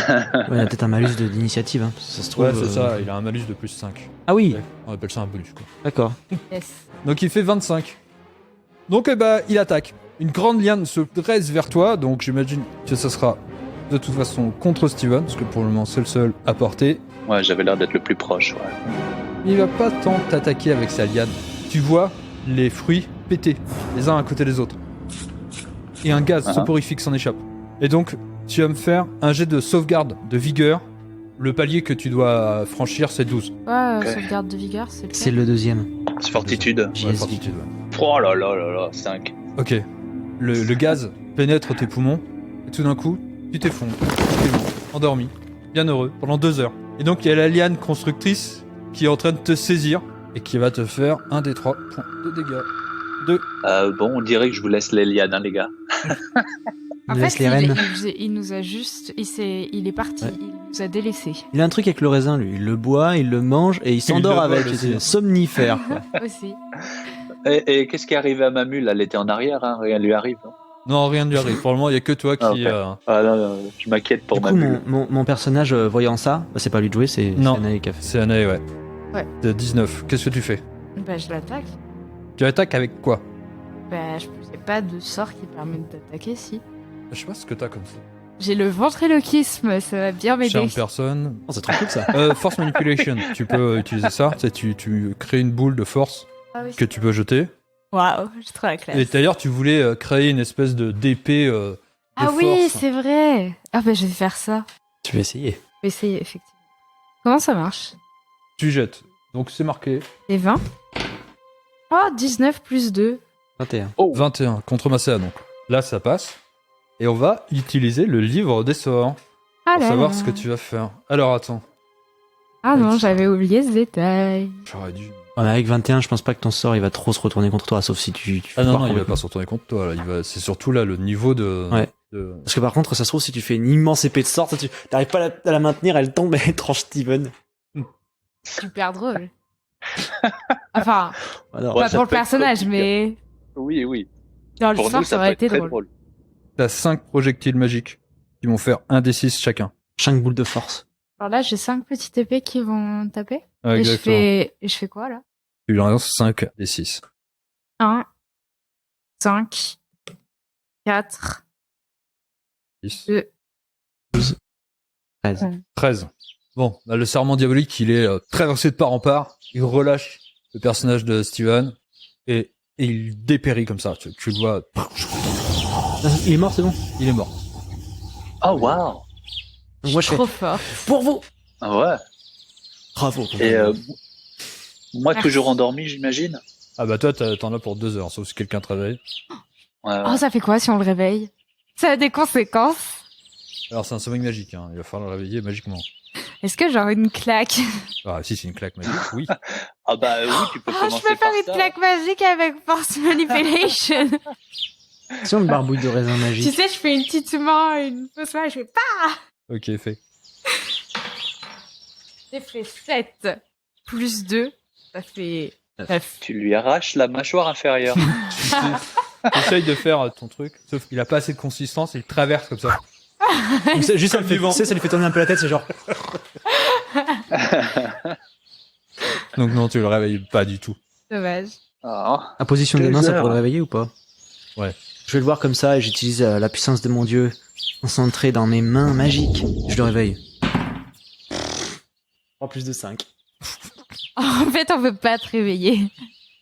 il y a peut-être un malus d'initiative, hein. Ça se trouve. Ouais, c'est ça, il a un malus de plus 5. Ah oui, On appelle ça un bonus, quoi. d'accord. Yes. Donc il fait 25. Donc il attaque. Une grande liane se dresse vers toi, donc j'imagine que ça sera de toute façon contre Steven, parce que pour le moment c'est le seul à porter. Ouais, j'avais l'air d'être le plus proche, ouais. Il va pas tant t'attaquer avec sa liane. Tu vois les fruits péter, les uns à côté des autres. Et un gaz soporifique s'en échappe. Et donc, tu vas me faire un jet de sauvegarde de vigueur. Le palier que tu dois franchir, c'est 12. Ouais, Ok. sauvegarde de vigueur, c'est le C'est le deuxième. C'est fortitude. Ouais, JSV. fortitude, ouais. Oh là là, 5. Ok. Le gaz pénètre tes poumons, et tout d'un coup, tu t'effondres, tranquillement, endormi, bien heureux, pendant 2 heures. Et donc, il y a la liane constructrice qui est en train de te saisir, et qui va te faire un des 3 points de dégâts. 2. Bon, on dirait que je vous laisse les lianes, hein, les gars. En Laisse fait, les rênes. il nous a juste... Il est parti, Ouais. il nous a délaissés. Il a un truc avec le raisin, lui. Il le boit, il le mange et il s'endort le avec. vole aussi. C'est somnifère, quoi. Aussi. Et qu'est-ce qui est arrivé à ma mule? Elle était en arrière, hein, rien lui arrive. Hein. Non, rien ne lui arrive. Pour le moment, il y a que toi qui... Ah, ok. Ah non, je m'inquiète pour Du ma coup, mule. mon personnage, voyant ça, bah, c'est pas lui de jouer, c'est Non. Anaï qui a fait. C'est Anae, ouais. Ouais. De 19. Qu'est-ce que tu fais? Bah, je l'attaque. Tu attaques avec quoi? Bah, je sais pas de sort qui permet de t'attaquer, si. Je sais pas ce que t'as comme ça. J'ai le ventriloquisme, ça va bien m'aider. Charme personne. Oh, c'est trop cool ça. Force manipulation. Tu peux utiliser ça. Tu crées une boule de force Ah oui. que tu peux jeter. Waouh, j'ai trop la classe. Et d'ailleurs, tu voulais créer une espèce d'épée de Ah oui, force. c'est vrai. Ah bah, je vais faire ça. Tu vas essayer. Je vais essayer, effectivement. Comment ça marche? Tu jettes. Donc c'est marqué. C'est 20. Oh, 19 plus 2. 21. 21 contre Macéa, donc. Là, ça passe. Et on va utiliser le livre des sorts Ah pour là savoir là. ce que tu vas faire. Alors, attends. Ah non, j'avais oublié ce détail. J'aurais dû... Ouais, mais avec 21, je pense pas que ton sort il va trop se retourner contre toi, sauf si tu Ah non, foires non, il va complètement. pas se retourner contre toi. Là. C'est surtout là le niveau de... Ouais. de- Parce que par contre, ça se trouve, si tu fais une immense épée de sort, tu t'arrives pas à la maintenir, elle tombe et elle tranche Steven. Super drôle. Enfin, Alors, Ouais, pas ça pour le peut être personnage, comique. mais Oui. dans Pour l'histoire, nous, ça ça peut aurait être été très drôle. drôle. T'as 5 projectiles magiques qui vont faire 1 des 6 chacun. 5 boules de force. Alors là, j'ai 5 petites épées qui vont taper. Ouais, Et je exactement. fais quoi, là? Tu lances 5 des 6. 1, 5, 4, 6. 2. 13. 13. Bon, là, le serment diabolique, il est traversé de part en part. Il relâche le personnage de Steven et il dépérit comme ça. Tu le vois, Il est mort, c'est bon. il est mort. Oh, waouh. Donc moi, je fais Trop fort. pour vous. Ah ouais. Bravo. Et moi, Merci. toujours endormi, j'imagine. Ah bah toi, t'en as pour 2 heures, sauf si quelqu'un te réveille. Ouais, Oh, ça fait quoi si on le réveille? Ça a des conséquences. Alors c'est un sommeil magique, hein. Il va falloir le réveiller magiquement. Est-ce que genre une claque? Ah si, c'est une claque magique, oui. Ah bah oui, tu peux Ah, commencer je peux par faire une ça. claque magique avec force manipulation. Si on barbouille de raisin Tu magique. sais, je fais une petite main, une fausse main, je fais pas. Ok, fait. J'ai fait 7 plus 2, ça fait 9. Tu lui arraches la mâchoire inférieure. Essaye de faire ton truc, sauf qu'il a pas assez de consistance et il traverse comme ça. Donc, juste ça, ça lui fait tourner un peu la tête, c'est genre. Donc non, tu le réveilles pas du tout. Dommage. Ah, À position des Quelles mains, ça heures. pourrait le réveiller ou pas? Ouais. Je vais le voir comme ça et j'utilise la puissance de mon dieu concentrée dans mes mains magiques. Je le réveille. En plus de 5. En fait, on peut pas te réveiller.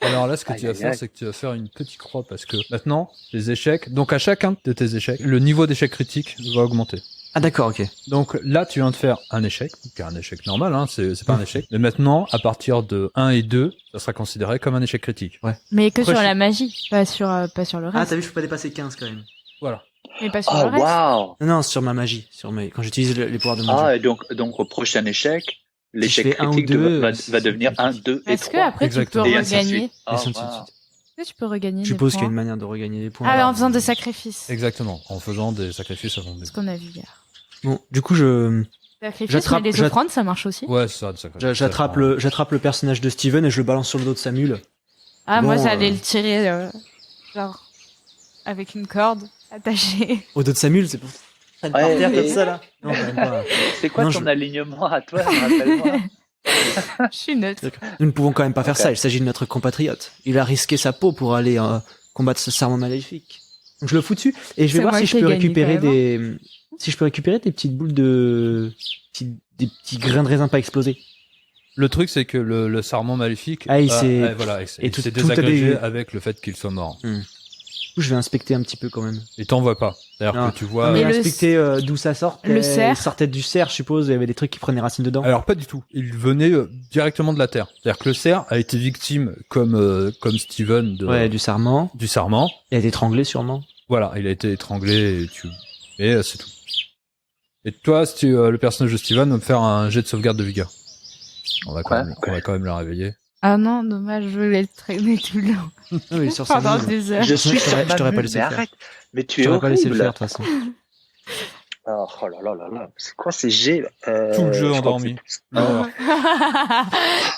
Alors là, ce que Aïe, tu vas aïe, faire, aïe. c'est que tu vas faire une petite croix parce que maintenant, les échecs, donc à chacun de tes échecs, le niveau d'échec critique va augmenter. Ah d'accord, ok. Donc là, tu viens de faire un échec, qui est un échec normal, hein, c'est pas un échec. Mais maintenant, à partir de 1 et 2, ça sera considéré comme un échec critique. Mais que Après, sur je- la magie, pas sur le Ah reste. t'as vu, je peux pas dépasser 15 quand même. Voilà. Mais pas sur Oh, le reste. waouh. Non, non, sur ma magie, quand j'utilise les pouvoirs de mon dieu. Ah, et donc au prochain échec, l'échec je fais un ou critique deux, va devenir 1, 2 et Est-ce que 3. après Exactement. tu Et peux ainsi de regagner suite. Et Ah, ainsi de suite. wow. Est-ce que tu peux regagner Je des suppose qu'il y a points une manière de regagner des points. Ah, Alors, en faisant des sacrifices. Exactement, en faisant des sacrifices avant des... Ce qu'on a vu hier. Bon, du coup, je Sacrifices, J'attrape- mais les offrandes, ça marche aussi. Ouais, c'est ça, des sacrifices. j'attrape le personnage de Steven et je le balance sur le dos de Samuel. Ah, Bon, moi, j'allais le tirer, genre, avec une corde attachée. Au dos de Samuel, c'est pour ça. Ouais, Par terre mais- comme ça là. Non, quand même pas. C'est quoi Non, ton je- alignement à toi? Rappelle-moi. Je suis neutre. Nous ne pouvons quand même pas faire Ok. ça. Il s'agit de notre compatriote. Il a risqué sa peau pour aller combattre ce serment maléfique. Donc je le fous dessus et je vais C'est voir moi si qui je ai peux gagné, récupérer quand même, des petites boules de des petits grains de raisin pas explosés. Le truc, c'est que le sarment maléfique, Ah, il s'est- voilà, et il tout- s'est tout a désagrégé des- avec le fait qu'il soit mort. Du coup, je vais inspecter un petit peu quand même. Et t'en vois pas. C'est-à-dire Non. que tu vois... Mais Mais le- inspecter d'où ça sort. le cerf. Il sortait du cerf, je suppose. Il y avait des trucs qui prenaient racine dedans. Alors pas du tout. Il venait directement de la terre. C'est-à-dire que le cerf a été victime, comme Steven, Ouais, du serment. du sarment. Il a été étranglé sûrement. Voilà, il a été étranglé et c'est tout. Et toi, si le personnage de Steven va me faire un jet de sauvegarde de vigueur. On va quand même le réveiller. Ah non, dommage, je voulais le traîner tout le long. Non, il est sur Pendant Samuel. des heures. Je suis Je t'aurais- sur ma je t'aurais pas mule, laissé mais le faire. arrête. Mais tu Je es t'aurais pas laissé le horrible. faire de toute façon. Oh là là là là. C'est quoi ces G? Tout le jeu je crois endormi. que Non,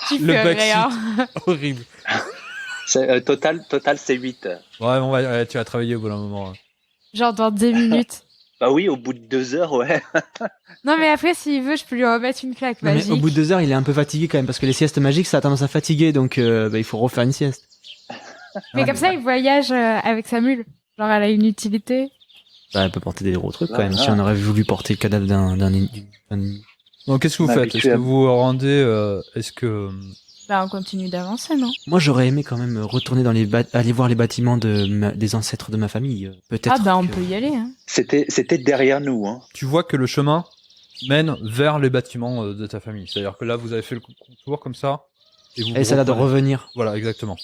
Tu Le fais backseat. rien. horrible. total, c'est 8. Ouais, tu vas travailler au bout d'un moment. hein. Genre dans 10 minutes. Bah oui, au bout de 2 heures, ouais. Non, mais après, s'il veut, je peux lui remettre une claque Non, mais magique. au bout de 2 heures, il est un peu fatigué quand même parce que les siestes magiques, ça a tendance à fatiguer, donc il faut refaire une sieste. Mais comme ça, il voyage avec sa mule. Genre, elle a une utilité. Bah, elle peut porter des gros trucs quand même. Ah. Si on aurait voulu porter le cadavre d'un Donc qu'est-ce que vous On est faites? habitué Est-ce que à- vous vous rendez est-ce que Bah, on continue d'avancer, non? Moi, j'aurais aimé quand même retourner dans aller voir les bâtiments des ancêtres de ma famille. Peut-être. Ah, bah, on que- peut y aller, hein. C'était derrière nous, hein. tu vois que le chemin mène vers les bâtiments de ta famille? C'est-à-dire que là, vous avez fait le contour comme ça. Et vous Et ça a l'air de reprenez. revenir. Voilà, exactement.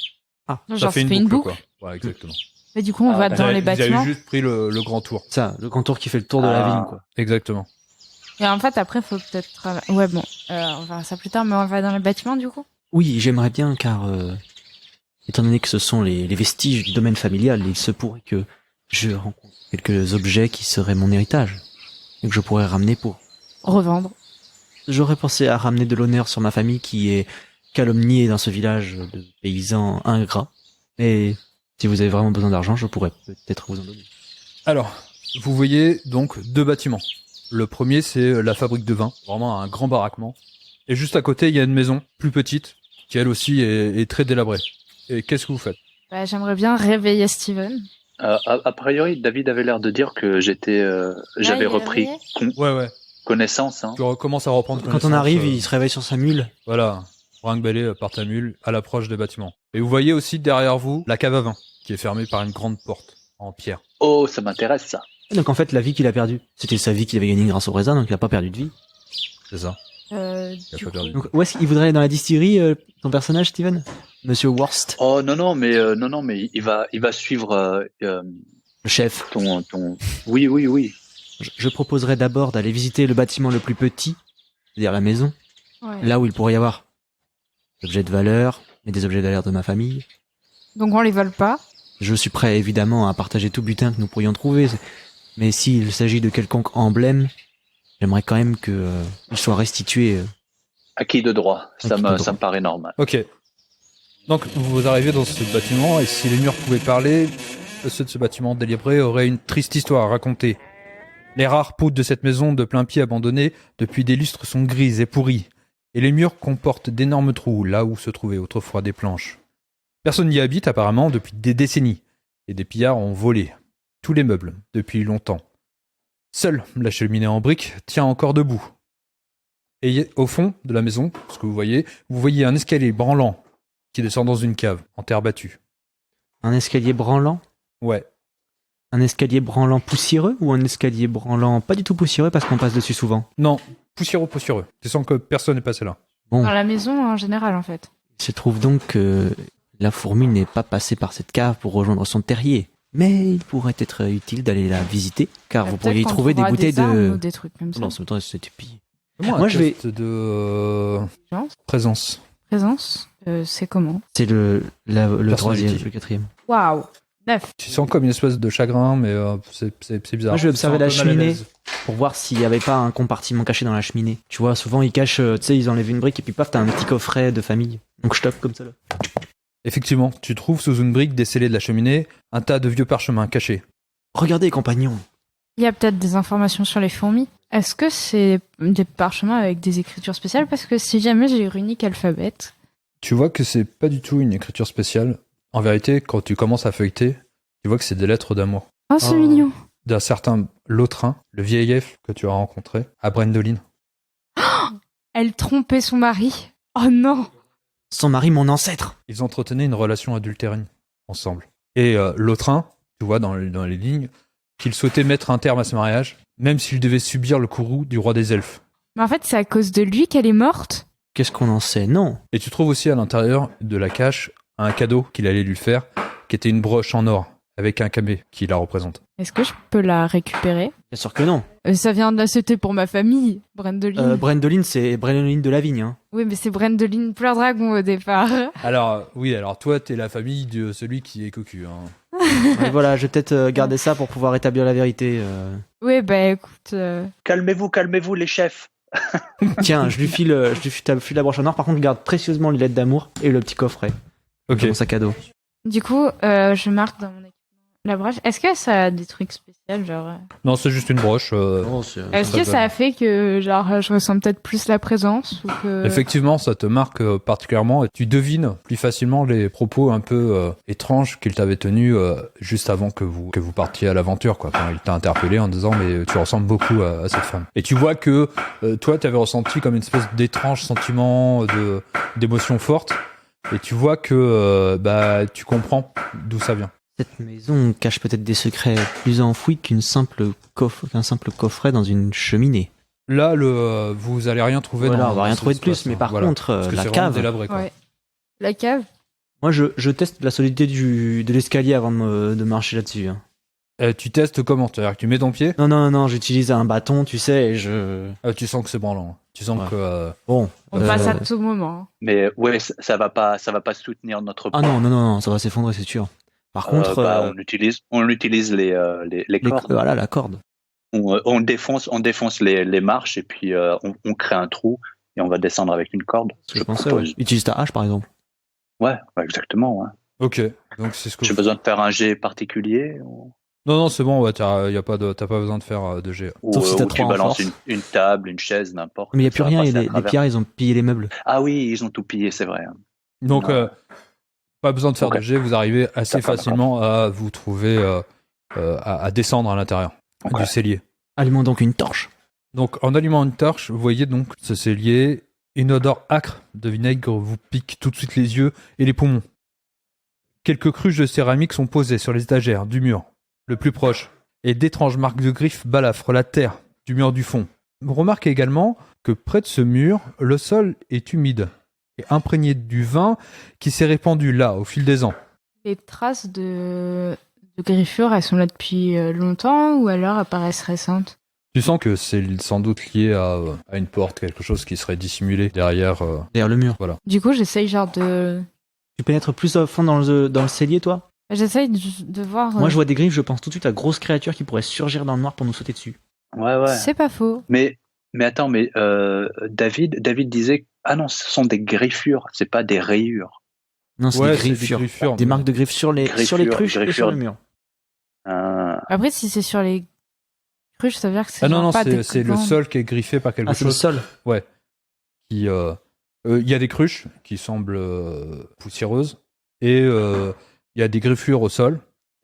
Genre, Ça fait une boucle, quoi. Voilà, exactement. Mais du coup, on Ah, va bah, dans les Vous avez bâtiments. juste pris le grand tour. Ça, le contour qui fait le tour de la Ah. ville, quoi. Exactement. Et en fait, après, faut peut-être... Ouais, bon, on verra ça plus tard, mais on va dans les bâtiments, du coup. Oui, j'aimerais bien, car étant donné que ce sont les vestiges du domaine familial, il se pourrait que je rencontre quelques objets qui seraient mon héritage et que je pourrais ramener pour. Revendre. J'aurais pensé à ramener de l'honneur sur ma famille qui est calomniée dans ce village de paysans ingrats. Et si vous avez vraiment besoin d'argent, je pourrais peut-être vous en donner. Alors, vous voyez donc deux bâtiments. Le premier, c'est la fabrique de vin, vraiment un grand baraquement. Et juste à côté, il y a une maison plus petite, qui elle aussi est très délabrée. Et qu'est-ce que vous faites? Bah, j'aimerais bien réveiller Steven. A priori, David avait l'air de dire que j'avais il est repris réveillé Ouais. connaissance, hein. Tu recommences à reprendre Quand on connaissance, arrive, il se réveille sur sa mule. Voilà, brinque-ballé par ta mule à l'approche des bâtiments. Et vous voyez aussi derrière vous la cave à vin, qui est fermée par une grande porte en pierre. Oh, ça m'intéresse, ça. Et donc en fait, la vie qu'il a perdue, c'était sa vie qu'il avait gagnée grâce au raisin, donc il a pas perdu de vie. C'est ça. Il a Du pas coup, perdu. Donc où est-ce qu'il voudrait aller dans la distillerie, ton personnage, Steven? Monsieur Worst, Oh, non, mais il va suivre le chef. ton. Oui. Je proposerais d'abord d'aller visiter le bâtiment le plus petit, c'est-à-dire la maison, ouais. là où il pourrait y avoir des objets de valeur, et des objets de valeur de ma famille. Donc, on les vole pas. Je suis prêt évidemment à partager tout butin que nous pourrions trouver, mais s'il s'agit de quelconque emblème, j'aimerais quand même que il soit restitué. Acquis de droit. Ça Acquis de me droit. Ok. Donc vous arrivez dans ce bâtiment et si les murs pouvaient parler, Ceux de ce bâtiment délabré auraient une triste histoire à raconter. Les rares poutres de cette maison de plein pied abandonnée depuis des lustres sont grises et pourries, et les murs comportent d'énormes trous là où se trouvaient autrefois des planches. Personne n'y habite apparemment depuis des décennies, et des pillards ont volé tous les meubles depuis longtemps. Seule la cheminée en briques tient encore debout. Et au fond de la maison, ce que vous voyez un escalier branlant qui descend dans une cave en terre battue. Un escalier branlant? Ouais. Un escalier branlant poussiéreux ou un escalier branlant pas du tout poussiéreux parce qu'on passe dessus souvent? Non, poussiéreux. Tu sens que personne n'est passé là. Bon, Dans la maison en général, en fait. il se trouve donc que la fourmi n'est pas passée par cette cave pour rejoindre son terrier. Mais il pourrait être utile d'aller la visiter, car vous pourriez y Peut-être qu'on trouver des trouvera bouteilles armes de... ou des trucs comme ça. Non, en même temps, c'était pillé. Moi, Moi, je vais... test de Présence. présence. Présence, c'est comment? C'est le troisième, Personnalité. le quatrième. Waouh 9. Tu sens comme une espèce de chagrin, mais c'est bizarre. Moi, je vais Tu te sens observer un la peu mal à cheminée l'aise. pour voir s'il n'y avait pas un compartiment caché dans la cheminée. Tu vois, souvent, ils cachent, tu sais, ils enlèvent une brique et puis paf, t'as un petit coffret de famille. Donc je tape comme ça, là. Effectivement, tu trouves sous une brique descellée de la cheminée un tas de vieux parchemins cachés. Regardez, compagnons. Il y a peut-être des informations sur les fourmis. Est-ce que c'est des parchemins avec des écritures spéciales? Parce que si jamais j'ai runique alphabet. Tu vois que c'est pas du tout une écriture spéciale. En vérité, quand tu commences à feuilleter, tu vois que c'est des lettres d'amour. Oh, c'est Oh. mignon. D'un certain Lautrin, le vieil elfe que tu as rencontré, à Brendoline. Elle trompait son mari. Oh non. Son mari, mon ancêtre. Ils entretenaient une relation adultérine ensemble. Et Lautrin, tu vois dans les lignes, qu'il souhaitait mettre un terme à ce mariage, même s'il devait subir le courroux du roi des elfes. Mais en fait, c'est à cause de lui qu'elle est morte. Qu'est-ce qu'on en sait? Non. Et tu trouves aussi à l'intérieur de la cache un cadeau qu'il allait lui faire, qui était une broche en or, avec un camé qui la représente. Est-ce que je peux la récupérer? Bien sûr que non. Ça vient de la c'était pour ma famille, Brendoline. Brendoline, c'est Brendoline de la vigne, hein. Oui, mais c'est Brendoline Pleure Dragon au départ. Alors, oui, alors toi, t'es la famille de celui qui est cocu. Hein. Et voilà, je vais peut-être garder ça pour pouvoir établir la vérité. Oui, bah écoute. Calmez-vous, les chefs. Tiens, je lui file la broche en or. Par contre, garde précieusement les lettres d'amour et le petit coffret. Ok. Dans mon sac à dos. Du coup, je marque dans mon équipement la broche. Est-ce que ça a des trucs spéciaux, genre... Non, c'est juste une broche. Est-ce que ça a fait que, genre, je ressens peut-être plus la présence ou que... Effectivement, ça te marque particulièrement et tu devines plus facilement les propos un peu étranges qu'il t'avait tenus juste avant que vous partiez à l'aventure, quoi. Enfin, il t'a interpellé en disant mais tu ressembles beaucoup à cette femme. Et tu vois que toi, t'avais ressenti comme une espèce d'étrange sentiment d'émotion forte et tu vois que tu comprends d'où ça vient. Cette maison cache peut-être des secrets plus enfouis qu'un simple coffret dans une cheminée. Là, vous allez rien trouver. Voilà, dans on va rien ce trouver de plus, espace, mais hein. par Voilà. contre, Parce que la c'est vraiment cave. délabré, quoi. Ouais. La cave. Moi, je teste la solidité de l'escalier avant de marcher là-dessus. Hein. Tu testes comment? C'est-à-dire que tu mets ton pied, Non, j'utilise un bâton, tu sais, et je... tu sens que c'est branlant. Tu sens Ouais. que Bon. On passe à tout moment. hein. Mais ouais, ça va pas soutenir notre Ah point. non, ça va s'effondrer, c'est sûr. Par contre, on utilise les cordes. voilà, la corde. On défonce les marches et puis on crée un trou et on va descendre avec une corde. Je pensais, ouais. Utilise ta hache, par exemple. Ouais, exactement. Ouais. ok. Donc c'est ce que J'ai besoin de faire un jet particulier Non, c'est bon, ouais, t'as pas besoin de faire de jet. ou, Sauf si t'as ou tu trop en balances force. une table, une chaise, n'importe. Mais il n'y a plus Ça va rien, et passer à les travers. pillards, ils ont pillé les meubles. Ah oui, ils ont tout pillé, c'est vrai. Donc, Non. pas besoin de faire Ok. de jet, vous arrivez assez D'accord, facilement à vous trouver, à descendre à l'intérieur Ok. du cellier. Allumons donc une torche. Donc, en allumant une torche, vous voyez donc ce cellier, une odeur âcre de vinaigre vous pique tout de suite les yeux et les poumons. Quelques cruches de céramique sont posées sur les étagères du mur, le plus proche, et d'étranges marques de griffes balafrent la terre du mur du fond. Vous remarquez également que près de ce mur, le sol est humide et imprégné du vin qui s'est répandu là au fil des ans. Les traces de griffures, elles sont là depuis longtemps ou alors apparaissent récentes? Tu sens que c'est sans doute lié à une porte, quelque chose qui serait dissimulé derrière. Derrière le mur. Du coup, j'essaye genre de... Tu pénètres plus au fond dans le cellier, toi? J'essaye de voir... Moi, je vois des griffes, je pense tout de suite à grosses créatures qui pourraient surgir dans le noir pour nous sauter dessus. Ouais. C'est pas faux. Mais attends, David disait ah non, ce sont des griffures, c'est pas des rayures. Non, c'est Ouais, des c'est des griffures. griffures. Des marques de griffes sur les cruches et sur Griffures. le mur. Après, si c'est sur les cruches, ça veut dire que c'est Ah non, genre non, pas des c'est le glandes. sol qui est griffé par quelque Ah, c'est le chose. sol. Ouais. Il y a des cruches qui semblent poussiéreuses et il y a des griffures au sol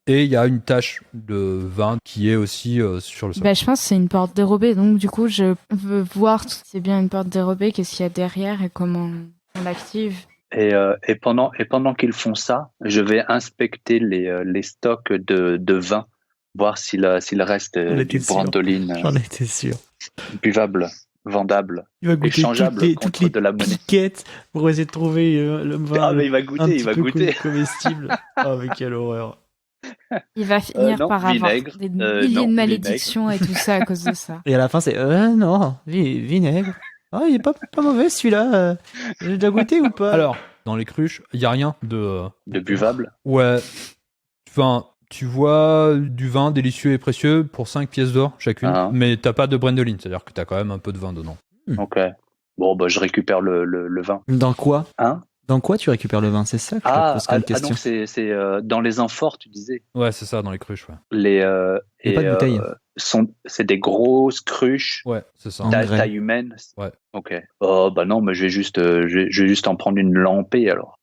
et il y a une tache de vin qui est aussi sur le sol. Bah, je pense que c'est une porte dérobée, donc du coup, je veux voir si c'est bien une porte dérobée, qu'est-ce qu'il y a derrière et comment on l'active. Et pendant qu'ils font ça, je vais inspecter les stocks de vin, voir s'il reste J'en étais du sûr. Brandoline J'en étais sûr. buvable, vendable, Il va goûter échangeable toutes contre les de la monnaie. piquettes pour essayer de trouver le vin Ah, mais il va un goûter, petit il va peu goûter. comestible. Ah, mais quelle horreur. Il va finir non, par avoir vinaigre. des Non, milliers de malédictions et tout ça à cause de ça. Et à la fin, c'est non, vinaigre. Ah, il est pas mauvais celui-là. J'ai déjà goûté ou pas? Alors, dans les cruches, il y a rien de De buvable. ouais. Enfin, tu vois du vin délicieux et précieux pour 5 pièces d'or chacune, Ah. mais t'as pas de Brandoline, c'est-à-dire que t'as quand même un peu de vin dedans. Ok. Bon, bah, je récupère le vin. Dans quoi? Hein? Dans quoi tu récupères le vin? C'est ça que je te pose comme question. donc c'est dans les amphores, tu disais. Ouais, c'est ça, dans les cruches, ouais. Les, Il y a pas de bouteille. c'est des grosses cruches, Ouais, c'est ça. En grès. taille humaine. Ouais. Ok. Oh, bah non, mais je vais juste en prendre une lampée alors.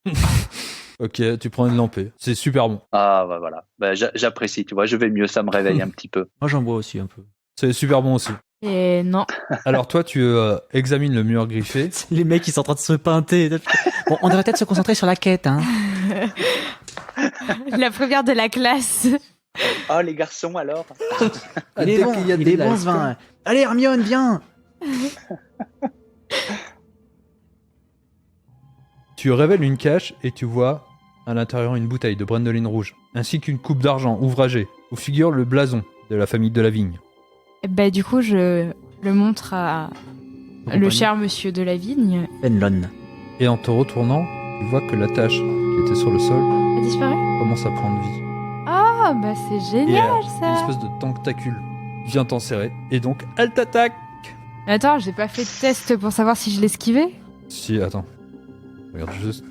Ok, tu prends une lampée. C'est super bon. Ah, bah voilà. Bah, j'apprécie, tu vois, je vais mieux, ça me réveille un petit peu. Moi, j'en bois aussi un peu. C'est super bon aussi. Et non. Alors toi, tu examines le mur griffé. Les mecs, ils sont en train de se peinter. Bon, on devrait peut-être se concentrer sur la quête, hein. La première de la classe. Ah, les garçons alors. Il est bon, il est bon ce vin. Allez, Hermione, viens. Tu révèles une cache et tu vois à l'intérieur une bouteille de Brandoline rouge, ainsi qu'une coupe d'argent ouvragée où figure le blason de la famille de la vigne. Bah, du coup, je le montre à le cher monsieur de la vigne. Fenlon. Et en te retournant, tu vois que la tache qui était sur le sol A disparu. commence à prendre vie. Ah, bah c'est Et génial une ça. espèce de tentacule vient t'enserrer et donc elle t'attaque. Attends, j'ai pas fait de test pour savoir si je l'esquivais. Si, attends. Regarde juste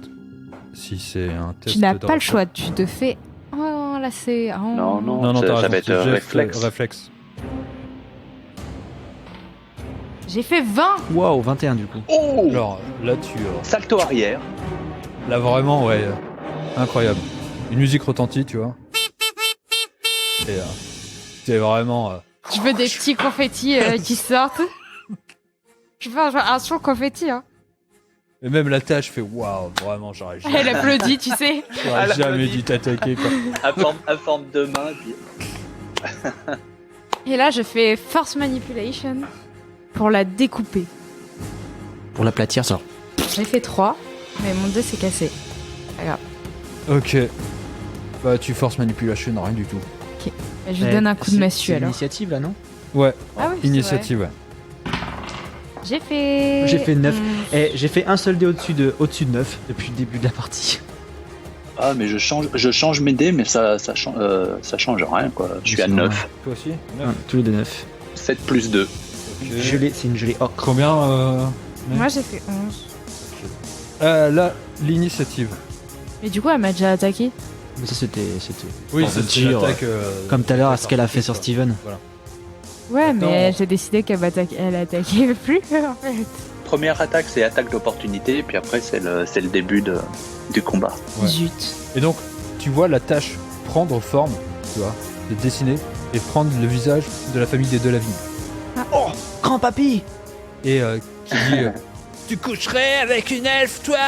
si c'est un test. Tu n'as de pas le réflexe. choix, tu te fais. Oh là c'est. Oh. Non, Non, non, ça, t'as ça raison. va être c'est jet réflexe. réflexe. J'ai fait 20. Waouh, 21 du coup. Oh, Alors là, salto arrière. là vraiment, ouais, incroyable. Une musique retentit, tu vois. Et c'est vraiment. Je veux des petits confettis qui sortent. Je veux un son confetti, hein. Et même la tâche fait waouh, vraiment, j'aurais Elle applaudit, tu sais. j'aurais Elle jamais applaudit. dû t'attaquer, quoi. À forme de main. Puis... Et là, je fais force manipulation pour la découper. Pour l'aplatir, ça. J'ai fait 3, mais mon dé s'est cassé. Regarde. Ok. Bah, tu forces manipulation, rien du tout. Et je lui donne un coup de massue C'est alors. l'initiative là, non? Ouais, Ah oui, c'est initiative, ouais. vrai. J'ai fait. J'ai fait 9. 11. Eh, j'ai fait un seul dé au-dessus de 9 depuis le début de la partie. Ah, mais je change mes dés, mais ça change rien, quoi. Je suis à C'est 9. Toi aussi Tous les deux 9. 7 plus 2. Gelée, c'est une gelée ocre. Combien Moi, j'ai fait 11. Là, l'initiative. Mais du coup, elle m'a déjà attaqué. Mais ça, c'était. Oui, Pour c'est dire, l'attaque. Comme tout à l'heure, à ce qu'elle a fait sur Steven. Voilà. Ouais, mais Attends. j'ai décidé qu'elle attaquait plus, en fait. Première attaque, c'est attaque d'opportunité, et puis après, c'est le début du combat. Ouais. Zut. Et donc, tu vois la tâche prendre forme, tu vois, et dessiner, et prendre le visage de la famille des Delavigne. Grand-papy! Et qui dit tu coucherais avec une elfe, toi.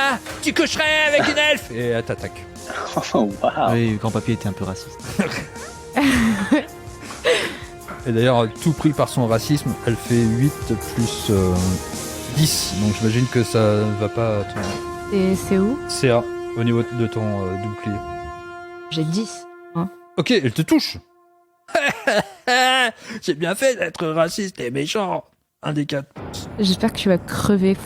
Tu coucherais avec une elfe. Et elle t'attaque. Oh, waouh. Oui, grand-papy était un peu raciste. Et d'ailleurs, tout pris par son racisme, elle fait 8 plus 10. Donc j'imagine que ça va pas. Et c'est où? CA au niveau de ton bouclier. J'ai 10. Ok, elle te touche. J'ai bien fait d'être raciste et méchant. Un des 4. J'espère que tu vas crever,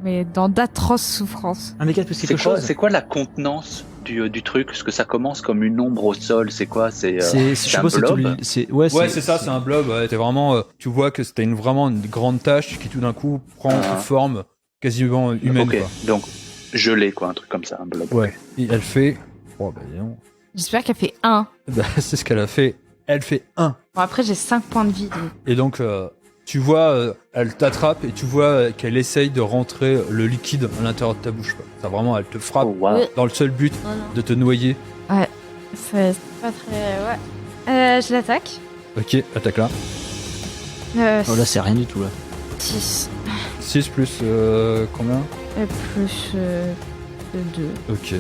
mais dans d'atroces souffrances. Un des 4 plus quelque chose. C'est quoi la contenance du truc? Parce que ça commence comme une ombre au sol, c'est quoi? C'est Je un suppose que c'est tout blob. le- Ouais, c'est ça, c'est un blob. Ouais, t'es vraiment, tu vois que c'était vraiment une grande tache qui tout d'un coup prend Ah. forme quasiment humaine. Ok, Quoi. donc gelé, quoi, un truc comme ça, un blob. Ouais. Et elle fait. Oh, bah, dis donc. J'espère qu'elle fait 1. Bah, c'est ce qu'elle a fait Elle fait 1. Bon, après, j'ai 5 points de vie. donc. Et donc, tu vois, elle t'attrape et tu vois qu'elle essaye de rentrer le liquide à l'intérieur de ta bouche. Quoi. Ça, vraiment, elle te frappe Oh, wow. Oui. dans le seul but de te noyer. C'est pas très... Ouais. Je l'attaque. Ok, attaque-là. Oh là, c'est rien du tout là. 6. 6 plus combien Plus 2. Ok.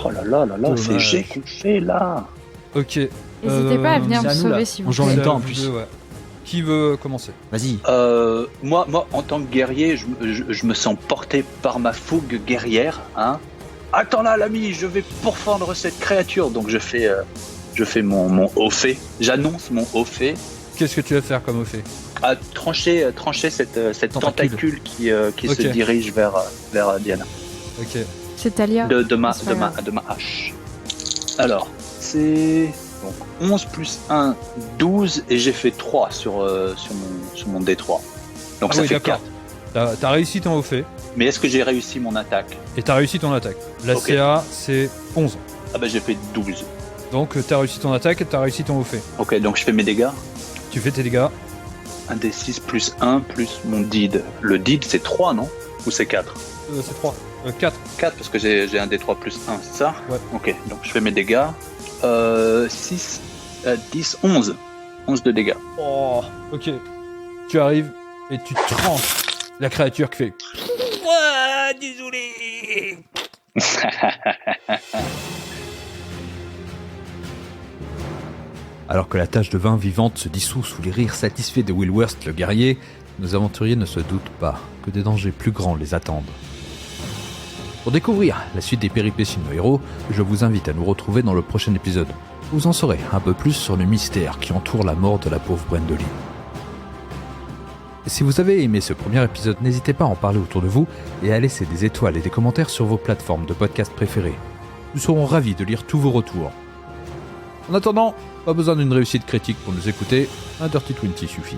Oh là là là là, c'est Dommage. j'ai qu'on fait là. Ok. N'hésitez pas à venir c'est me à nous, sauver là. si On vous joue en voulez. même temps, en Vous plus. deux, ouais. Qui veut commencer? Vas-y. Moi, en tant que guerrier, je me sens porté par ma fougue guerrière. Hein. Attends là, l'ami, je vais pourfendre cette créature. Donc je fais mon haut fait. J'annonce mon haut fait. Qu'est-ce que tu vas faire comme au fait? À trancher cette tentacule qui Ok. se dirige vers Diana. Ok. C'est Talia. De ma C'est pas grave. hache. Alors, c'est donc 11 plus 1, 12, et j'ai fait 3 sur mon D3. Donc Ah ça oui, fait d'accord. 4. T'as réussi ton au fait Mais est-ce que j'ai réussi mon attaque? et t'as réussi ton attaque. La Ok. CA, c'est 11. Ah bah j'ai fait 12. Donc t'as réussi ton attaque et t'as réussi ton au fait. Ok, donc je fais mes dégâts. Tu fais tes dégâts. Un D6 plus 1 plus mon did. Le did c'est 3, non? Ou c'est 4? C'est 3. 4. 4 parce que j'ai un D3 plus 1, c'est ça? Ouais. Ok, donc je fais mes dégâts. 6, 10, 11. 11 de dégâts. Oh. Ok. Tu arrives et tu tranches la créature qui fait. Ouah, désolé. Alors que la tache de vin vivante se dissout sous les rires satisfaits de Willworth le guerrier, nos aventuriers ne se doutent pas que des dangers plus grands les attendent. Pour découvrir la suite des péripéties de nos héros, je vous invite à nous retrouver dans le prochain épisode. Vous en saurez un peu plus sur le mystère qui entoure la mort de la pauvre Gwendoline. Et si vous avez aimé ce premier épisode, n'hésitez pas à en parler autour de vous et à laisser des étoiles et des commentaires sur vos plateformes de podcast préférées. Nous serons ravis de lire tous vos retours. En attendant, pas besoin d'une réussite critique pour nous écouter, un Dirty 20 suffit.